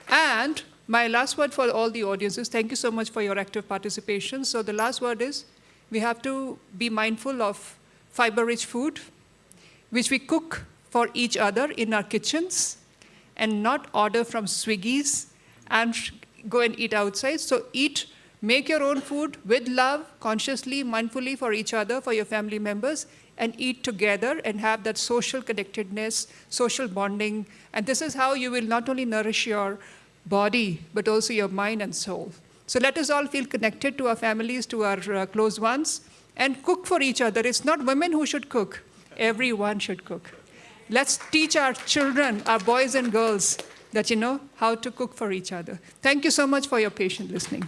And my last word for all the audiences, thank you so much for your active participation. So the last word is, we have to be mindful of fiber-rich food, which we cook for each other in our kitchens, and not order from Swiggies and go and eat outside. So make your own food with love, consciously, mindfully for each other, for your family members, and eat together and have that social connectedness, social bonding. And this is how you will not only nourish your body, but also your mind and soul. So let us all feel connected to our families, to our close ones, and cook for each other. It's not women who should cook. Everyone should cook. Let's teach our children, our boys and girls, that how to cook for each other. Thank you so much for your patient listening.